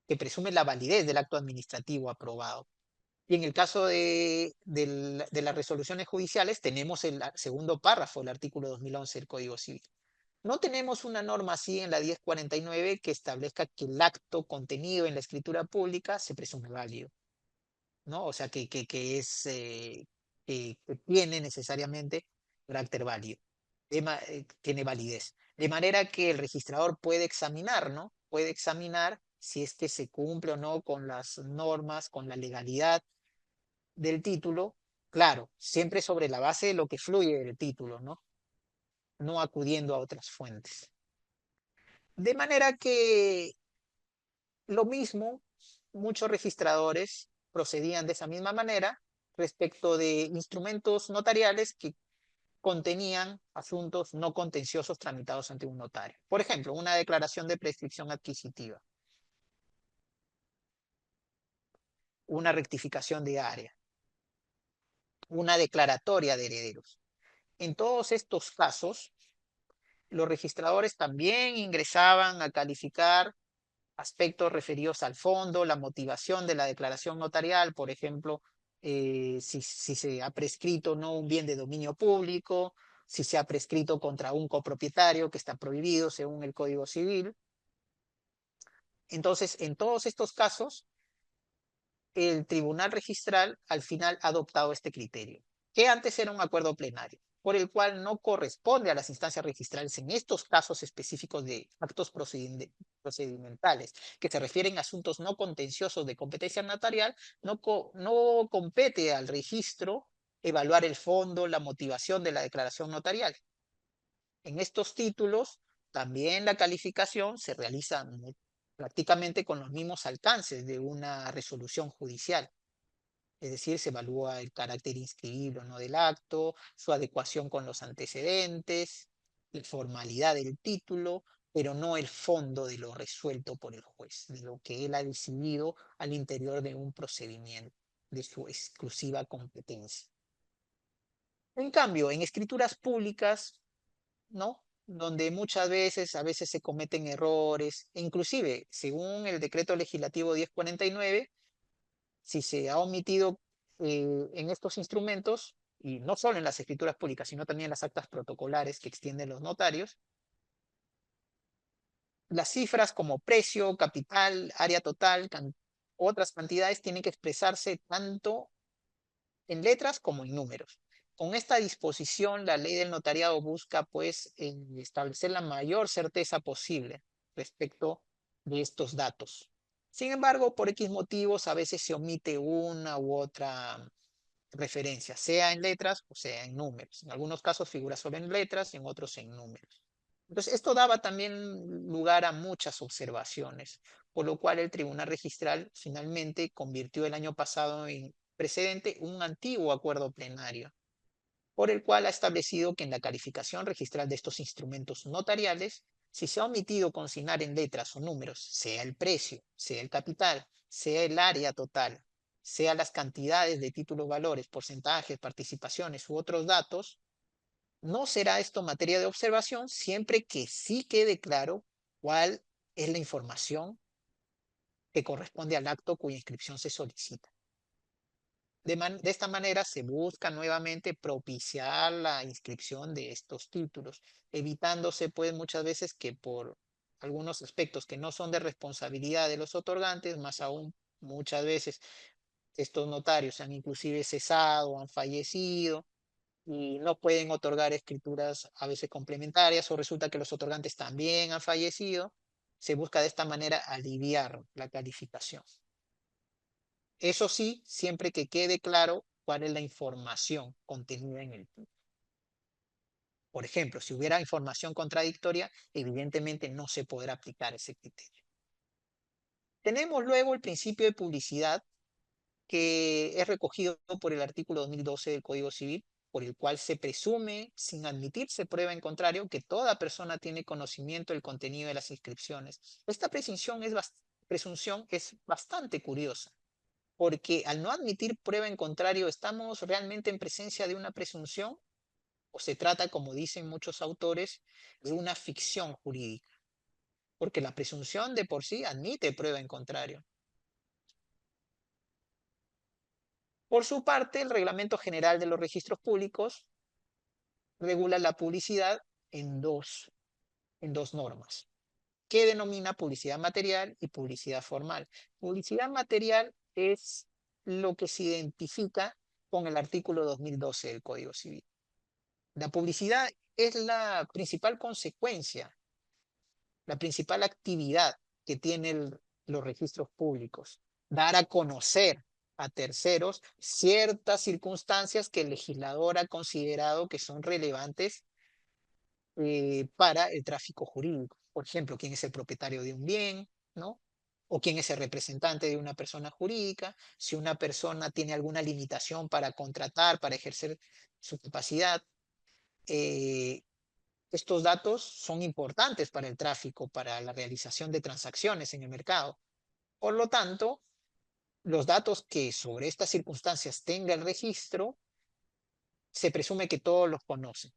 que presume la validez del acto administrativo aprobado. Y en el caso de las resoluciones judiciales, tenemos el segundo párrafo del artículo 2011 del Código Civil. No tenemos una norma así en la 1049 que establezca que el acto contenido en la escritura pública se presume válido, ¿no? O sea, que tiene necesariamente carácter válido, tiene validez. De manera que el registrador puede examinar, ¿no? Puede examinar si es que se cumple o no con las normas, con la legalidad del título, claro, siempre sobre la base de lo que fluye del título, ¿no? No acudiendo a otras fuentes. De manera que lo mismo, muchos registradores procedían de esa misma manera respecto de instrumentos notariales que contenían asuntos no contenciosos tramitados ante un notario. Por ejemplo, una declaración de prescripción adquisitiva, una rectificación de área, una declaratoria de herederos. En todos estos casos, los registradores también ingresaban a calificar aspectos referidos al fondo, la motivación de la declaración notarial, por ejemplo, si se ha prescrito no un bien de dominio público, si se ha prescrito contra un copropietario que está prohibido según el Código Civil. Entonces, en todos estos casos, el tribunal registral al final ha adoptado este criterio, que antes era un acuerdo plenario, por el cual no corresponde a las instancias registrales en estos casos específicos de actos procedimentales, que se refieren a asuntos no contenciosos de competencia notarial, no compete al registro evaluar el fondo, la motivación de la declaración notarial. En estos títulos, también la calificación se realiza prácticamente con los mismos alcances de una resolución judicial. Es decir, se evalúa el carácter inscribible o no del acto, su adecuación con los antecedentes, la formalidad del título, pero no el fondo de lo resuelto por el juez, de lo que él ha decidido al interior de un procedimiento de su exclusiva competencia. En cambio, en escrituras públicas, ¿no? Donde a veces se cometen errores, e inclusive, según el decreto legislativo 1049, si se ha omitido en estos instrumentos, y no solo en las escrituras públicas, sino también en las actas protocolares que extienden los notarios, las cifras como precio, capital, área total, otras cantidades tienen que expresarse tanto en letras como en números. Con esta disposición, la ley del notariado busca pues establecer la mayor certeza posible respecto de estos datos. Sin embargo, por X motivos, a veces se omite una u otra referencia, sea en letras o sea en números. En algunos casos figura solo en letras y en otros en números. Entonces, esto daba también lugar a muchas observaciones, por lo cual el Tribunal Registral finalmente convirtió el año pasado en precedente un antiguo acuerdo plenario, por el cual ha establecido que en la calificación registral de estos instrumentos notariales, si se ha omitido consignar en letras o números, sea el precio, sea el capital, sea el área total, sea las cantidades de títulos, valores, porcentajes, participaciones u otros datos, no será esto materia de observación siempre que sí quede claro cuál es la información que corresponde al acto cuya inscripción se solicita. De esta manera se busca nuevamente propiciar la inscripción de estos títulos, evitándose pues muchas veces que por algunos aspectos que no son de responsabilidad de los otorgantes, más aún muchas veces estos notarios han inclusive cesado, han fallecido, y no pueden otorgar escrituras a veces complementarias o resulta que los otorgantes también han fallecido, se busca de esta manera aliviar la calificación. Eso sí, siempre que quede claro cuál es la información contenida en el título. Por ejemplo, si hubiera información contradictoria, evidentemente no se podrá aplicar ese criterio. Tenemos luego el principio de publicidad, que es recogido por el artículo 2012 del Código Civil, por el cual se presume, sin admitirse prueba en contrario, que toda persona tiene conocimiento del contenido de las inscripciones. Esta presunción es bastante curiosa, porque al no admitir prueba en contrario, ¿estamos realmente en presencia de una presunción? ¿O se trata, como dicen muchos autores, de una ficción jurídica? Porque la presunción de por sí admite prueba en contrario. Por su parte, el Reglamento General de los Registros Públicos regula la publicidad en dos normas, que denomina publicidad material y publicidad formal. Publicidad material es lo que se identifica con el artículo 2012 del Código Civil. La publicidad es la principal consecuencia, la principal actividad que tienen los registros públicos, dar a conocer a terceros ciertas circunstancias que el legislador ha considerado que son relevantes para el tráfico jurídico. Por ejemplo, quién es el propietario de un bien, ¿no? O quién es el representante de una persona jurídica, si una persona tiene alguna limitación para contratar, para ejercer su capacidad. Eh, Estos datos son importantes para el tráfico, para la realización de transacciones en el mercado. Por lo tanto, los datos que sobre estas circunstancias tenga el registro, se presume que todos los conocen.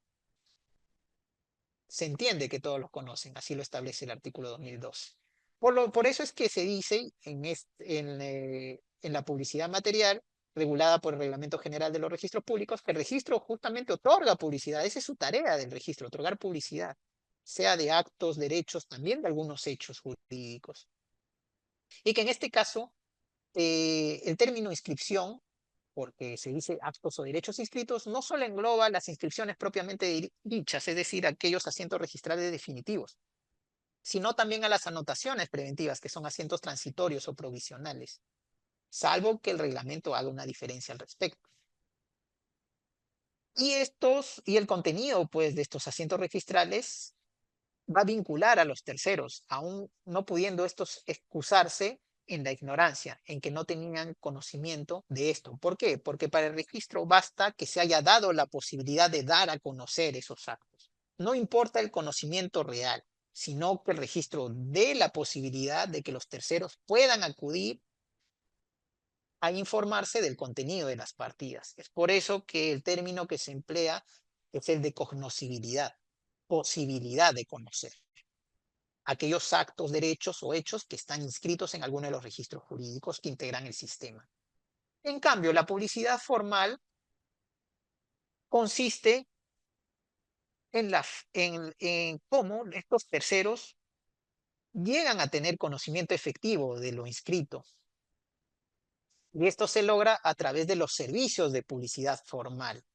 Se entiende que todos los conocen, así lo establece el artículo 2012. Por eso es que se dice en la publicidad material, regulada por el Reglamento General de los Registros Públicos, que el registro justamente otorga publicidad. Esa es su tarea del registro, otorgar publicidad, sea de actos, derechos, también de algunos hechos jurídicos. Y que en este caso, el término inscripción, porque se dice actos o derechos inscritos, no solo engloba las inscripciones propiamente dichas, es decir, aquellos asientos registrales definitivos, sino también a las anotaciones preventivas, que son asientos transitorios o provisionales, salvo que el reglamento haga una diferencia al respecto. Y el contenido, pues, de estos asientos registrales va a vincular a los terceros, aún no pudiendo estos excusarse en la ignorancia, en que no tenían conocimiento de esto. ¿Por qué? Porque para el registro basta que se haya dado la posibilidad de dar a conocer esos actos. No importa el conocimiento real, sino que el registro dé la posibilidad de que los terceros puedan acudir a informarse del contenido de las partidas. Es por eso que el término que se emplea es el de cognoscibilidad, posibilidad de conocer aquellos actos, derechos o hechos que están inscritos en alguno de los registros jurídicos que integran el sistema. En cambio, la publicidad formal consiste en cómo estos terceros llegan a tener conocimiento efectivo de lo inscrito. Y esto se logra a través de los servicios de publicidad formal.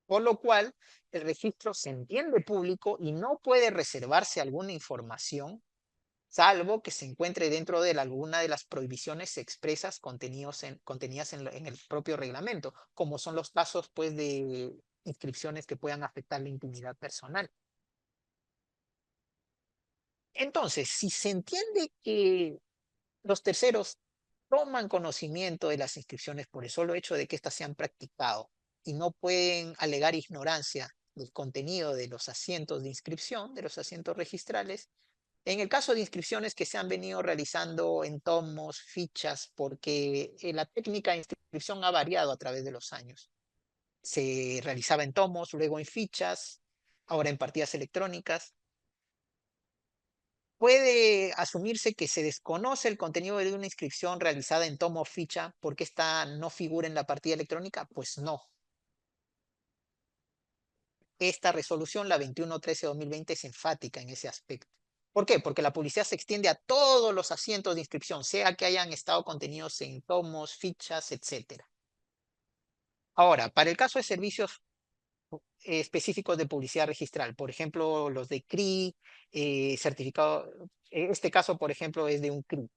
Por lo cual, el registro se entiende público y no puede reservarse alguna información salvo que se encuentre dentro de alguna de las prohibiciones expresas contenidas en el propio reglamento, como son los casos pues, de inscripciones que puedan afectar la intimidad personal. Entonces, si se entiende que los terceros toman conocimiento de las inscripciones por el solo hecho de que éstas se han practicado y no pueden alegar ignorancia del contenido de los asientos de inscripción, de los asientos registrales, en el caso de inscripciones que se han venido realizando en tomos, fichas, porque la técnica de inscripción ha variado a través de los años. Se realizaba en tomos, luego en fichas, ahora en partidas electrónicas. Puede asumirse que se desconoce el contenido de una inscripción realizada en tomo o ficha porque esta no figura en la partida electrónica. Pues no. Esta resolución, la 2113-2020, es enfática en ese aspecto. ¿Por qué? Porque la publicidad se extiende a todos los asientos de inscripción, sea que hayan estado contenidos en tomos, fichas, etc. Ahora, para el caso de servicios específicos de publicidad registral. Por ejemplo, los de CRI, certificado, en este caso, por ejemplo, es de un CRI,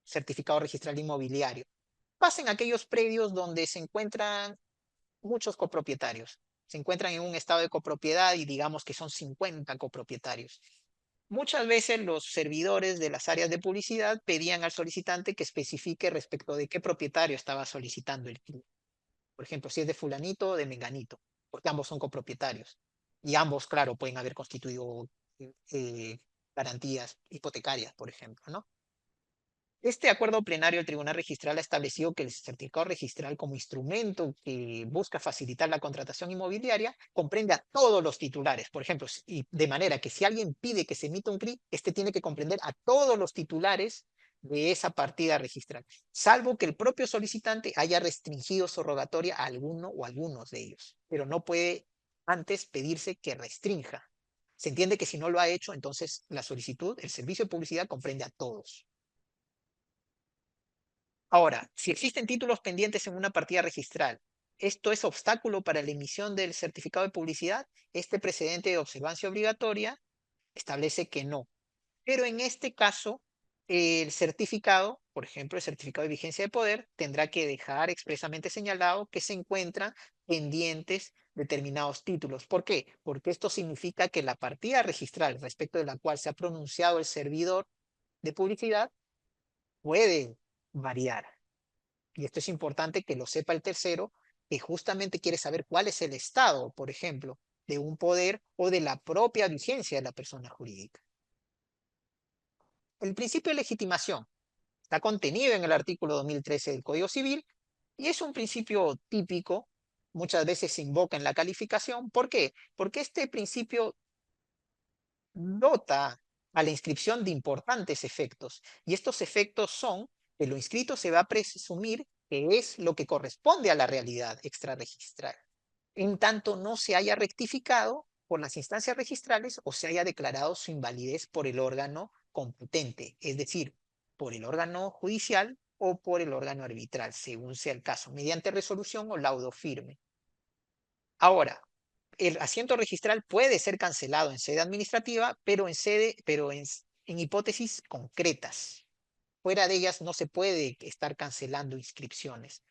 certificado registral inmobiliario. Pasa en aquellos predios donde se encuentran muchos copropietarios. Se encuentran en un estado de copropiedad y digamos que son 50 copropietarios. Muchas veces los servidores de las áreas de publicidad pedían al solicitante que especifique respecto de qué propietario estaba solicitando el CRI. Por ejemplo, si es de fulanito o de menganito, porque ambos son copropietarios. Y ambos, claro, pueden haber constituido eh, garantías hipotecarias, por ejemplo, ¿no? Este acuerdo plenario del Tribunal Registral ha establecido que el certificado registral como instrumento que busca facilitar la contratación inmobiliaria comprende a todos los titulares. Por ejemplo, y de manera que si alguien pide que se emita un CRI, este tiene que comprender a todos los titulares de esa partida registral, salvo que el propio solicitante haya restringido su rogatoria a alguno o algunos de ellos, pero no puede antes pedirse que restrinja. Se entiende que si no lo ha hecho, entonces la solicitud, el servicio de publicidad comprende a todos. Ahora, si existen títulos pendientes en una partida registral, ¿esto es obstáculo para la emisión del certificado de publicidad? Este precedente de observancia obligatoria establece que no. Pero en este caso, el certificado, por ejemplo, el certificado de vigencia de poder, tendrá que dejar expresamente señalado que se encuentran pendientes determinados títulos. ¿Por qué? Porque esto significa que la partida registral respecto de la cual se ha pronunciado el servidor de publicidad puede variar. Y esto es importante que lo sepa el tercero, que justamente quiere saber cuál es el estado, por ejemplo, de un poder o de la propia vigencia de la persona jurídica. El principio de legitimación está contenido en el artículo 2013 del Código Civil y es un principio típico, muchas veces se invoca en la calificación. ¿Por qué? Porque este principio dota a la inscripción de importantes efectos y estos efectos son que lo inscrito se va a presumir que es lo que corresponde a la realidad extrarregistral, en tanto no se haya rectificado por las instancias registrales o se haya declarado su invalidez por el órgano competente, es decir, por el órgano judicial o por el órgano arbitral, según sea el caso, mediante resolución o laudo firme. Ahora, el asiento registral puede ser cancelado en sede administrativa, pero en hipótesis concretas. Fuera de ellas no se puede estar cancelando inscripciones.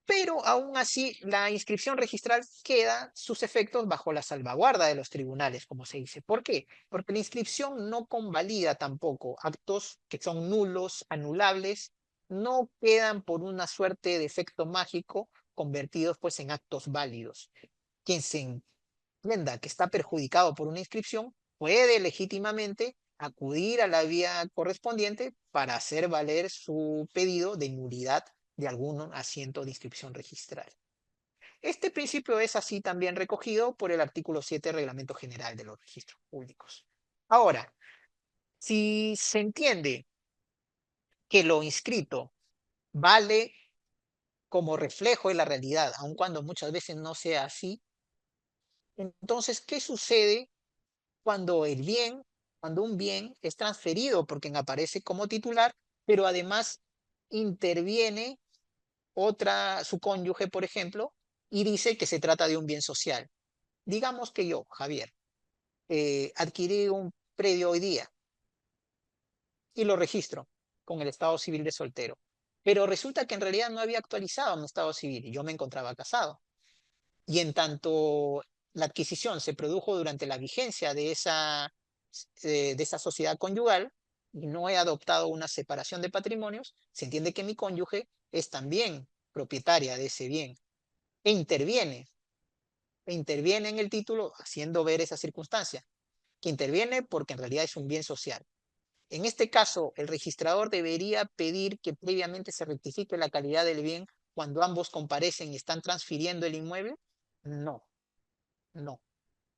Pero aún así, la inscripción registral queda sus efectos bajo la salvaguarda de los tribunales, como se dice. ¿Por qué? Porque la inscripción no convalida tampoco actos que son nulos, anulables, no quedan por una suerte de efecto mágico convertidos pues en actos válidos. Quien se entienda que está perjudicado por una inscripción puede legítimamente acudir a la vía correspondiente para hacer valer su pedido de nulidad de algún asiento de inscripción registral. Este principio es así también recogido por el artículo 7 del Reglamento General de los Registros Públicos. Ahora, si se entiende que lo inscrito vale como reflejo de la realidad, aun cuando muchas veces no sea así, entonces, ¿qué sucede cuando cuando un bien es transferido por quien aparece como titular, pero además interviene su cónyuge, por ejemplo, y dice que se trata de un bien social? Digamos que yo, Javier, adquirí un predio hoy día y lo registro con el estado civil de soltero, pero resulta que en realidad no había actualizado mi estado civil y yo me encontraba casado. Y en tanto la adquisición se produjo durante la vigencia de esa sociedad conyugal y no he adoptado una separación de patrimonios, se entiende que mi cónyuge es también propietaria de ese bien e interviene en el título haciendo ver esa circunstancia, que interviene porque en realidad es un bien social. En este caso, el registrador debería pedir que previamente se rectifique la calidad del bien cuando ambos comparecen y están transfiriendo el inmueble. No, no.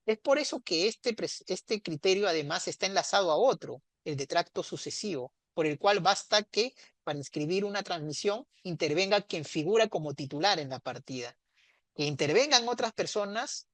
Es por eso que este criterio además está enlazado a otro, el de tracto sucesivo, por el cual basta que para inscribir una transmisión intervenga quien figura como titular en la partida. Que intervengan otras personas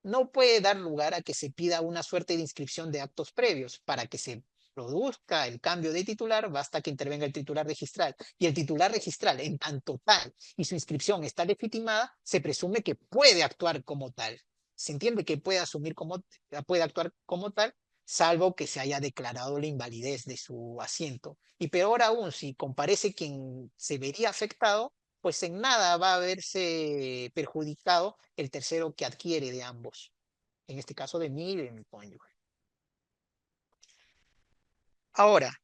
no puede dar lugar a que se pida una suerte de inscripción de actos previos. Para que se produzca el cambio de titular, basta que intervenga el titular registral. Y el titular registral, en tanto tal y su inscripción está legitimada, se presume que puede actuar como tal. se entiende que puede actuar como tal, salvo que se haya declarado la invalidez de su asiento. Y peor aún, si comparece quien se vería afectado, pues en nada va a verse perjudicado el tercero que adquiere de ambos, en este caso de mí y de mi cónyuge. Ahora,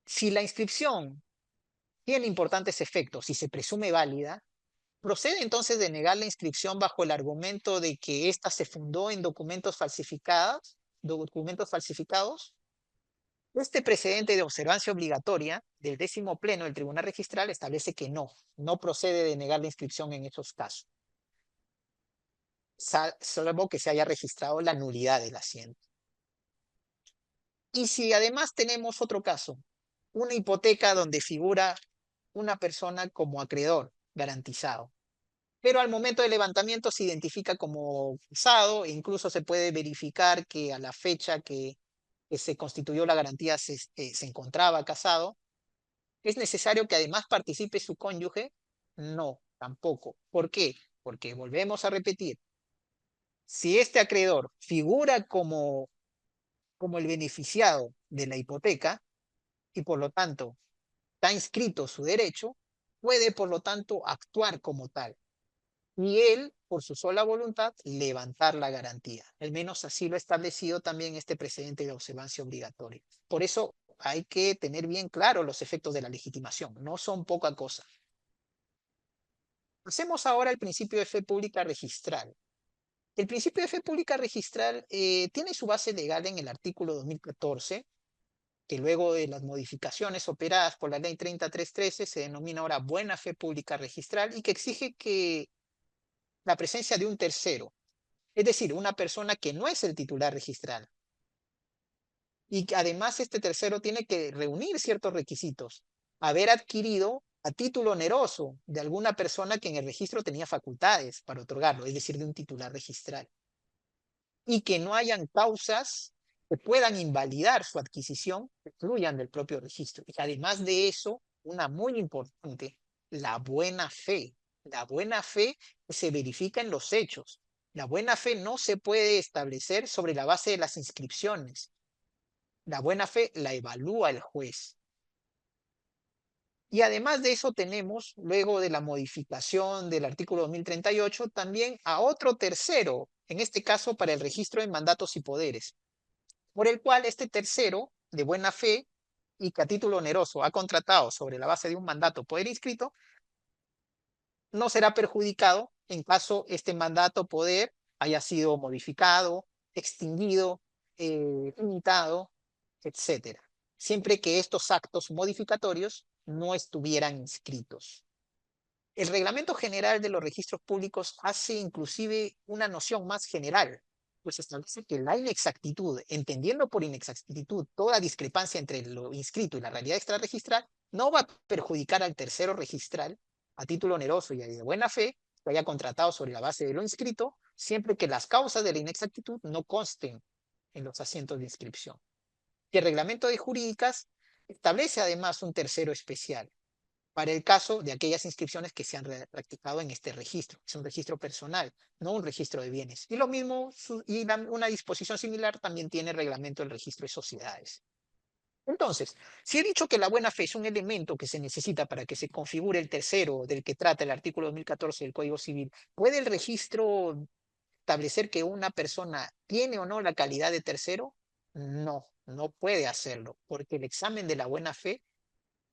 si la inscripción tiene importantes efectos y se presume válida, procede entonces de negar la inscripción bajo el argumento de que ésta se fundó en documentos falsificados. Este precedente de observancia obligatoria del 10º pleno del Tribunal Registral establece que no procede de negar la inscripción en esos casos, salvo que se haya registrado la nulidad del asiento. Y si además tenemos otro caso, una hipoteca donde figura una persona como acreedor garantizado, pero al momento del levantamiento se identifica como casado e incluso se puede verificar que a la fecha que se constituyó la garantía se encontraba casado. ¿Es necesario que además participe su cónyuge? No, tampoco. ¿Por qué? Porque volvemos a repetir, si este acreedor figura como el beneficiado de la hipoteca y por lo tanto está inscrito su derecho, puede por lo tanto actuar como tal. Y él, por su sola voluntad, levantar la garantía. Al menos así lo ha establecido también este precedente de observancia obligatoria. Por eso hay que tener bien claro los efectos de la legitimación. No son poca cosa. Pasemos ahora al principio de fe pública registral. El principio de fe pública registral tiene su base legal en el artículo 2014, que luego de las modificaciones operadas por la ley 3313 se denomina ahora buena fe pública registral y que exige que la presencia de un tercero, es decir, una persona que no es el titular registral. Y que además este tercero tiene que reunir ciertos requisitos. Haber adquirido a título oneroso de alguna persona que en el registro tenía facultades para otorgarlo, es decir, de un titular registral. Y que no hayan causas que puedan invalidar su adquisición, que fluyan del propio registro. Y además de eso, una muy importante, la buena fe. La buena fe se verifica en los hechos. La buena fe no se puede establecer sobre la base de las inscripciones. La buena fe la evalúa el juez. Y además de eso tenemos, luego de la modificación del artículo 2038, también a otro tercero, en este caso para el registro de mandatos y poderes, por el cual este tercero de buena fe y que a título oneroso ha contratado sobre la base de un mandato poder inscrito, no será perjudicado en caso este mandato poder haya sido modificado, extinguido, limitado, etcétera, siempre que estos actos modificatorios no estuvieran inscritos. El Reglamento General de los Registros Públicos hace inclusive una noción más general, pues establece que la inexactitud, entendiendo por inexactitud toda discrepancia entre lo inscrito y la realidad extrarregistral, no va a perjudicar al tercero registral a título oneroso y de buena fe que haya contratado sobre la base de lo inscrito, siempre que las causas de la inexactitud no consten en los asientos de inscripción. Y el reglamento de jurídicas establece además un tercero especial para el caso de aquellas inscripciones que se han practicado en este registro. Es un registro personal, no un registro de bienes. Y lo mismo, una disposición similar también tiene el reglamento del registro de sociedades. Entonces, si he dicho que la buena fe es un elemento que se necesita para que se configure el tercero del que trata el artículo 2014 del Código Civil, ¿puede el registro establecer que una persona tiene o no la calidad de tercero? No, no puede hacerlo, porque el examen de la buena fe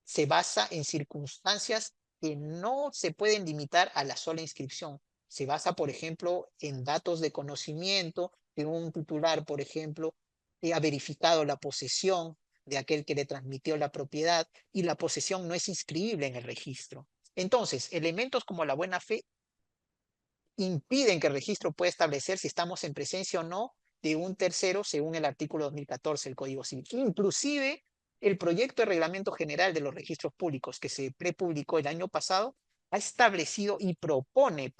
se basa en circunstancias que no se pueden limitar a la sola inscripción. Se basa, por ejemplo, en datos de conocimiento de un titular, por ejemplo, que ha verificado la posesión de aquel que le transmitió la propiedad y la posesión no es inscribible en el registro. Entonces, elementos como la buena fe impiden que el registro pueda establecer si estamos en presencia o no de un tercero según el artículo 2014 del Código Civil. Inclusive, el proyecto de reglamento general de los registros públicos que se prepublicó el año pasado ha establecido y propone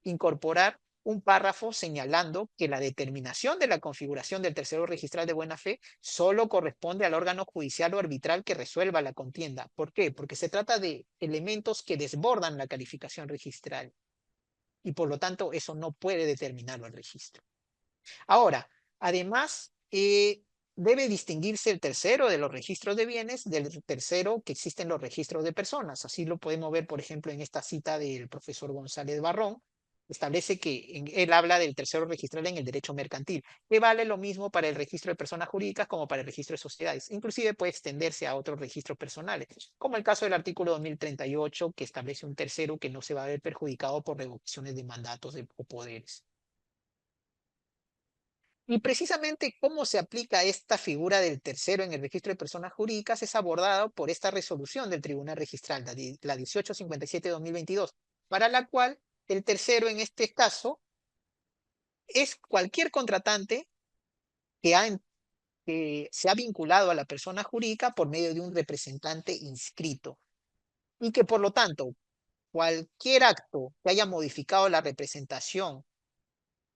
incorporar un párrafo señalando que la determinación de la configuración del tercero registral de buena fe solo corresponde al órgano judicial o arbitral que resuelva la contienda. ¿Por qué? Porque se trata de elementos que desbordan la calificación registral. y por lo tanto eso no puede determinarlo el registro. Ahora, además, debe distinguirse el tercero de los registros de bienes del tercero que existen los registros de personas. Así lo podemos ver, por ejemplo, en esta cita del profesor González Barrón. Establece que él habla del tercero registral en el derecho mercantil, que vale lo mismo para el registro de personas jurídicas como para el registro de sociedades. Inclusive puede extenderse a otros registros personales, como el caso del artículo 2038, que establece un tercero que no se va a ver perjudicado por revocaciones de mandatos o poderes. Y precisamente cómo se aplica esta figura del tercero en el registro de personas jurídicas es abordado por esta resolución del Tribunal Registral, la 1857-2022, para la cual el tercero en este caso es cualquier contratante que, que se ha vinculado a la persona jurídica por medio de un representante inscrito y que por lo tanto cualquier acto que haya modificado la representación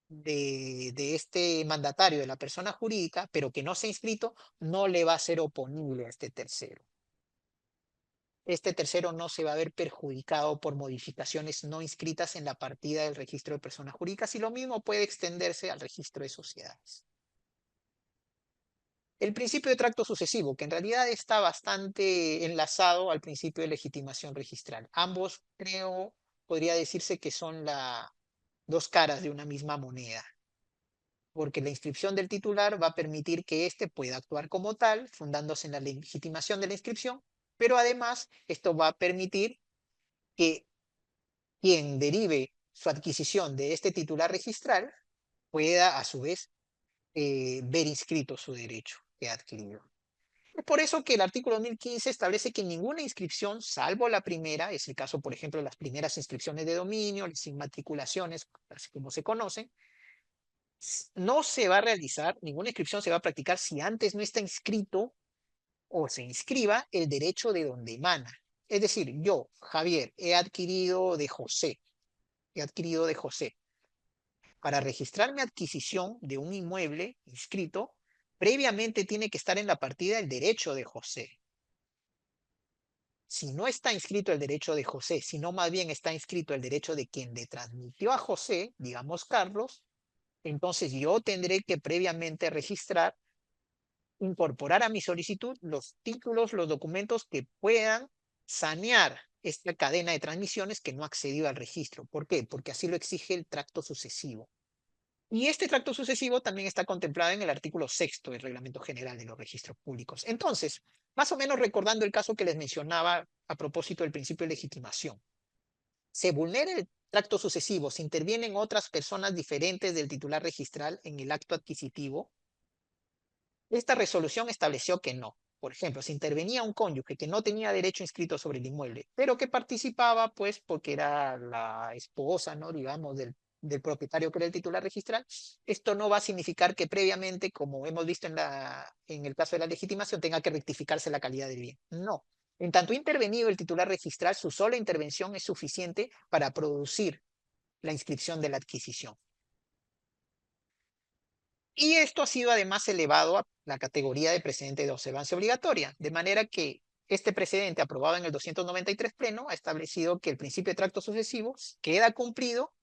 de este mandatario de la persona jurídica, pero que no se ha inscrito, no le va a ser oponible a este tercero. Este tercero no se va a ver perjudicado por modificaciones no inscritas en la partida del registro de personas jurídicas y lo mismo puede extenderse al registro de sociedades. El principio de tracto sucesivo, que en realidad está bastante enlazado al principio de legitimación registral. Ambos, creo, podría decirse que son las dos caras de una misma moneda, porque la inscripción del titular va a permitir que éste pueda actuar como tal, fundándose en la legitimación de la inscripción, pero además esto va a permitir que quien derive su adquisición de este titular registral pueda a su vez ver inscrito su derecho que ha adquirido. Es por eso que el artículo 2015 establece que ninguna inscripción, salvo la primera, es el caso, por ejemplo, de las primeras inscripciones de dominio, las inmatriculaciones, así como se conocen, no se va a realizar, ninguna inscripción se va a practicar si antes no está inscrito o se inscriba el derecho de donde emana. Es decir, yo, Javier, he adquirido de José. Para registrar mi adquisición de un inmueble inscrito, previamente tiene que estar en la partida el derecho de José. Si no está inscrito el derecho de José, sino más bien está inscrito el derecho de quien le transmitió a José, digamos Carlos, entonces yo tendré que previamente registrar, incorporar a mi solicitud los títulos, los documentos que puedan sanear esta cadena de transmisiones que no accedió al registro. ¿Por qué? Porque así lo exige el tracto sucesivo. Y este tracto sucesivo también está contemplado en el artículo 6 del Reglamento General de los Registros Públicos. Entonces, más o menos recordando el caso que les mencionaba a propósito del principio de legitimación, se vulnera el tracto sucesivo, se intervienen otras personas diferentes del titular registral en el acto adquisitivo. Esta resolución estableció que no. Por ejemplo, si intervenía un cónyuge que no tenía derecho inscrito sobre el inmueble, pero que participaba, pues, porque era la esposa, ¿no? Digamos, del propietario que era el titular registral, esto no va a significar que previamente, como hemos visto en el caso de la legitimación, tenga que rectificarse la calidad del bien. No. En tanto intervenido el titular registral, su sola intervención es suficiente para producir la inscripción de la adquisición. Y esto ha sido además elevado a la categoría de precedente de observancia obligatoria, de manera que este precedente aprobado en el 293 pleno ha establecido que el principio de tracto sucesivo queda cumplido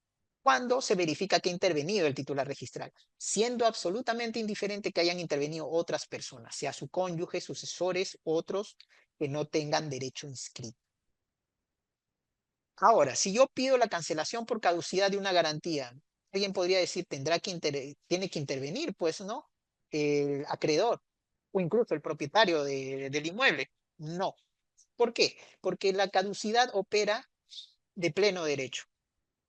cuando se verifica que ha intervenido el titular registral, siendo absolutamente indiferente que hayan intervenido otras personas, sea su cónyuge, sucesores, otros que no tengan derecho inscrito. Ahora, si yo pido la cancelación por caducidad de una garantía, alguien podría decir, tiene que intervenir, pues, ¿no? El acreedor o incluso el propietario del inmueble. No. ¿Por qué? Porque la caducidad opera de pleno derecho.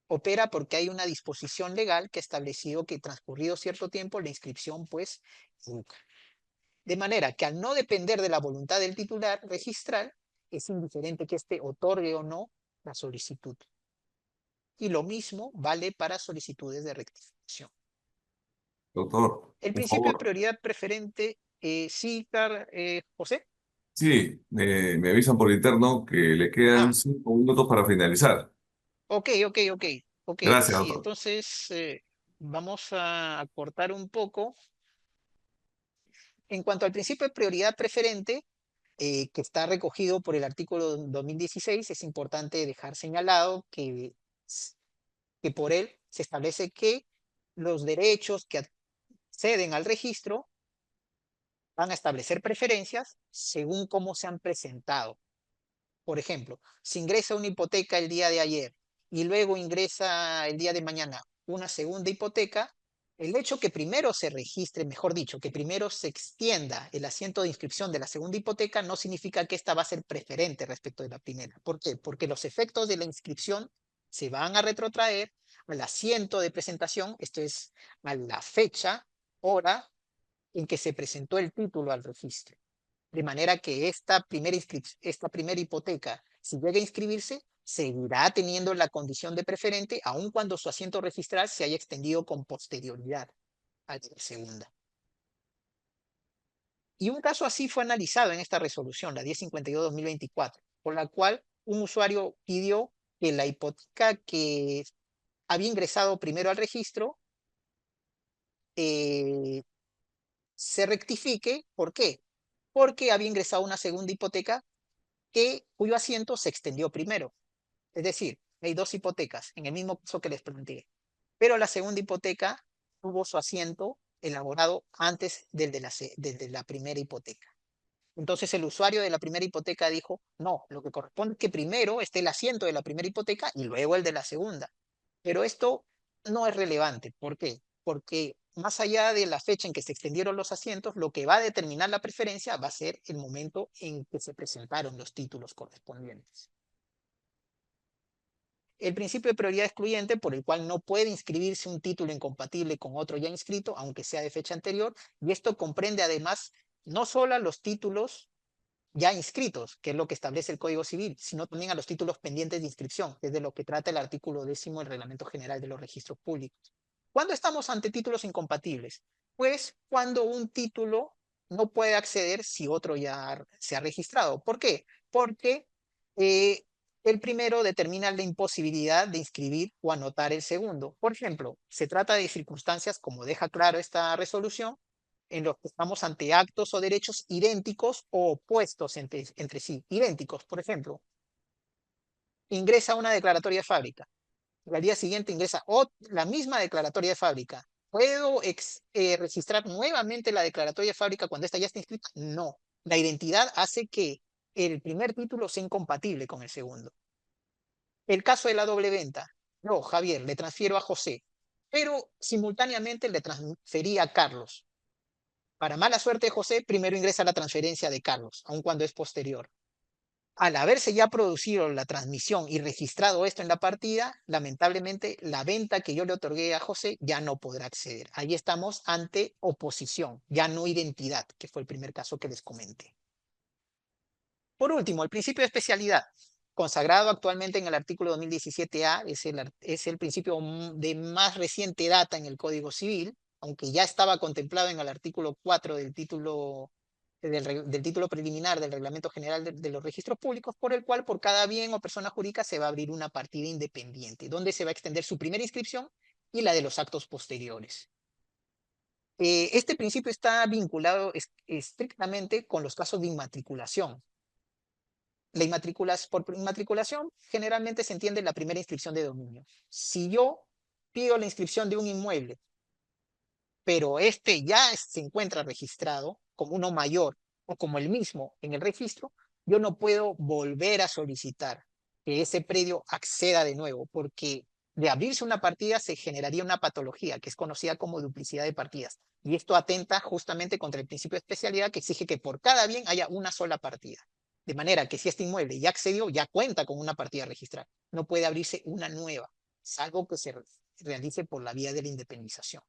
Opera porque hay una disposición legal que ha establecido que transcurrido cierto tiempo la inscripción, pues, caduca. De manera que al no depender de la voluntad del titular registral, es indiferente que éste otorgue o no la solicitud. Y lo mismo vale para solicitudes de rectificación. Doctor, El por principio de favor. prioridad preferente, sí, José. Sí, me avisan por interno que le quedan Ah, 5 minutos para finalizar. ok. Gracias, Sí, doctor. entonces vamos a cortar un poco. En cuanto al principio de prioridad preferente, que está recogido por el artículo 2016, es importante dejar señalado que que por él se establece que los derechos que acceden al registro van a establecer preferencias según cómo se han presentado. Por ejemplo, si ingresa una hipoteca el día de ayer y luego ingresa el día de mañana una segunda hipoteca, el hecho que primero se registre, mejor dicho, que primero se extienda el asiento de inscripción de la segunda hipoteca no significa que esta va a ser preferente respecto de la primera. ¿Por qué? Porque los efectos de la inscripción se van a retrotraer al asiento de presentación, esto es, a la fecha, hora en que se presentó el título al registro. De manera que esta primera hipoteca, si llega a inscribirse, seguirá teniendo la condición de preferente, aun cuando su asiento registral se haya extendido con posterioridad a la segunda. Y un caso así fue analizado en esta resolución, la 1052-2024, por la cual un usuario pidió que la hipoteca que había ingresado primero al registro eh, se rectifique. ¿Por qué? Porque había ingresado una segunda hipoteca cuyo asiento se extendió primero. Es decir, hay dos hipotecas en el mismo caso que les planteé, pero la segunda hipoteca tuvo su asiento elaborado antes del de la primera hipoteca. Entonces el usuario de la primera hipoteca dijo, no, lo que corresponde es que primero esté el asiento de la primera hipoteca y luego el de la segunda. Pero esto no es relevante. ¿Por qué? Porque más allá de la fecha en que se extendieron los asientos, lo que va a determinar la preferencia va a ser el momento en que se presentaron los títulos correspondientes. El principio de prioridad excluyente, por el cual no puede inscribirse un título incompatible con otro ya inscrito, aunque sea de fecha anterior, y esto comprende además no solo a los títulos ya inscritos, que es lo que establece el Código Civil, sino también a los títulos pendientes de inscripción, que es de lo que trata el artículo 10 del Reglamento General de los Registros Públicos. ¿Cuándo estamos ante títulos incompatibles? Pues cuando un título no puede acceder si otro ya se ha registrado. ¿Por qué? Porque eh, el primero determina la imposibilidad de inscribir o anotar el segundo. Por ejemplo, se trata de circunstancias, como deja claro esta resolución, en los que estamos ante actos o derechos idénticos o opuestos entre sí. Idénticos, por ejemplo, ingresa una declaratoria de fábrica. Al día siguiente ingresa la misma declaratoria de fábrica. ¿Puedo registrar nuevamente la declaratoria de fábrica cuando esta ya está inscrita? No. La identidad hace que el primer título sea incompatible con el segundo. El caso de la doble venta. Yo, Javier, le transfiero a José, pero simultáneamente le transferí a Carlos. Para mala suerte de José, primero ingresa la transferencia de Carlos, aun cuando es posterior. Al haberse ya producido la transmisión y registrado esto en la partida, lamentablemente la venta que yo le otorgué a José ya no podrá acceder. Ahí estamos ante oposición, ya no identidad, que fue el primer caso que les comenté. Por último, el principio de especialidad, consagrado actualmente en el artículo 2017A, es el principio de más reciente data en el Código Civil, aunque ya estaba contemplado en el artículo 4 del título preliminar del Reglamento General de los Registros Públicos, por el cual por cada bien o persona jurídica se va a abrir una partida independiente, donde se va a extender su primera inscripción y la de los actos posteriores. Este principio está vinculado estrictamente con los casos de inmatriculación. Por inmatriculación generalmente se entiende la primera inscripción de dominio. Si yo pido la inscripción de un inmueble, pero este ya se encuentra registrado como uno mayor o como el mismo en el registro, yo no puedo volver a solicitar que ese predio acceda de nuevo, porque de abrirse una partida se generaría una patología que es conocida como duplicidad de partidas. Y esto atenta justamente contra el principio de especialidad que exige que por cada bien haya una sola partida. De manera que si este inmueble ya accedió, ya cuenta con una partida registrada. No puede abrirse una nueva, salvo que se realice por la vía de la independización,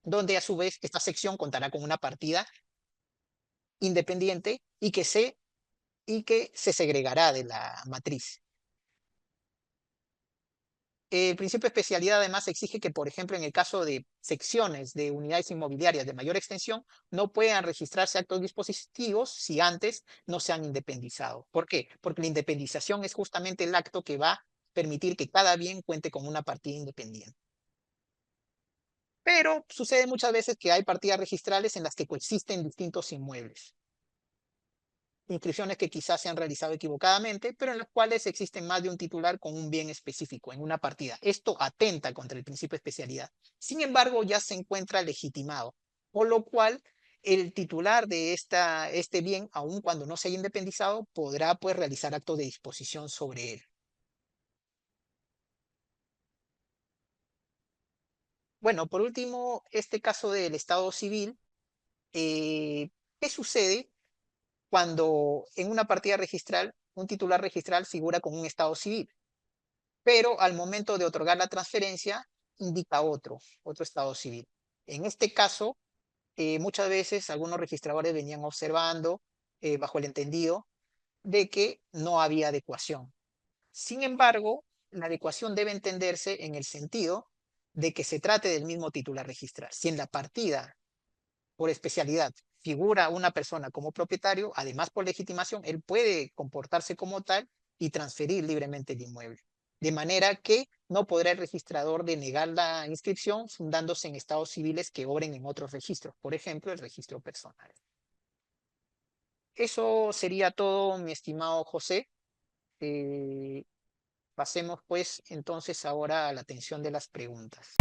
donde a su vez esta sección contará con una partida independiente y que se segregará de la matriz. El principio de especialidad además exige que, por ejemplo, en el caso de secciones de unidades inmobiliarias de mayor extensión, no puedan registrarse actos dispositivos si antes no se han independizado. ¿Por qué? Porque la independización es justamente el acto que va a permitir que cada bien cuente con una partida independiente. Pero sucede muchas veces que hay partidas registrales en las que coexisten distintos inmuebles. inscripciones que quizás se han realizado equivocadamente, pero en las cuales existen más de un titular con un bien específico en una partida. Esto atenta contra el principio de especialidad. Sin embargo, ya se encuentra legitimado, por lo cual el titular de este bien, aun cuando no se haya independizado, podrá pues realizar actos de disposición sobre él. Bueno, por último, este caso del Estado civil, ¿qué sucede cuando en una partida registral un titular registral figura con un estado civil, pero al momento de otorgar la transferencia indica otro estado civil? En este caso, muchas veces algunos registradores venían observando bajo el entendido de que no había adecuación. Sin embargo, la adecuación debe entenderse en el sentido de que se trate del mismo titular registral. Si en la partida por especialidad figura una persona como propietario, además por legitimación, él puede comportarse como tal y transferir libremente el inmueble. De manera que no podrá el registrador denegar la inscripción fundándose en estados civiles que obren en otros registros, por ejemplo, el registro personal. Eso sería todo, mi estimado José. Pasemos pues entonces ahora a la atención de las preguntas.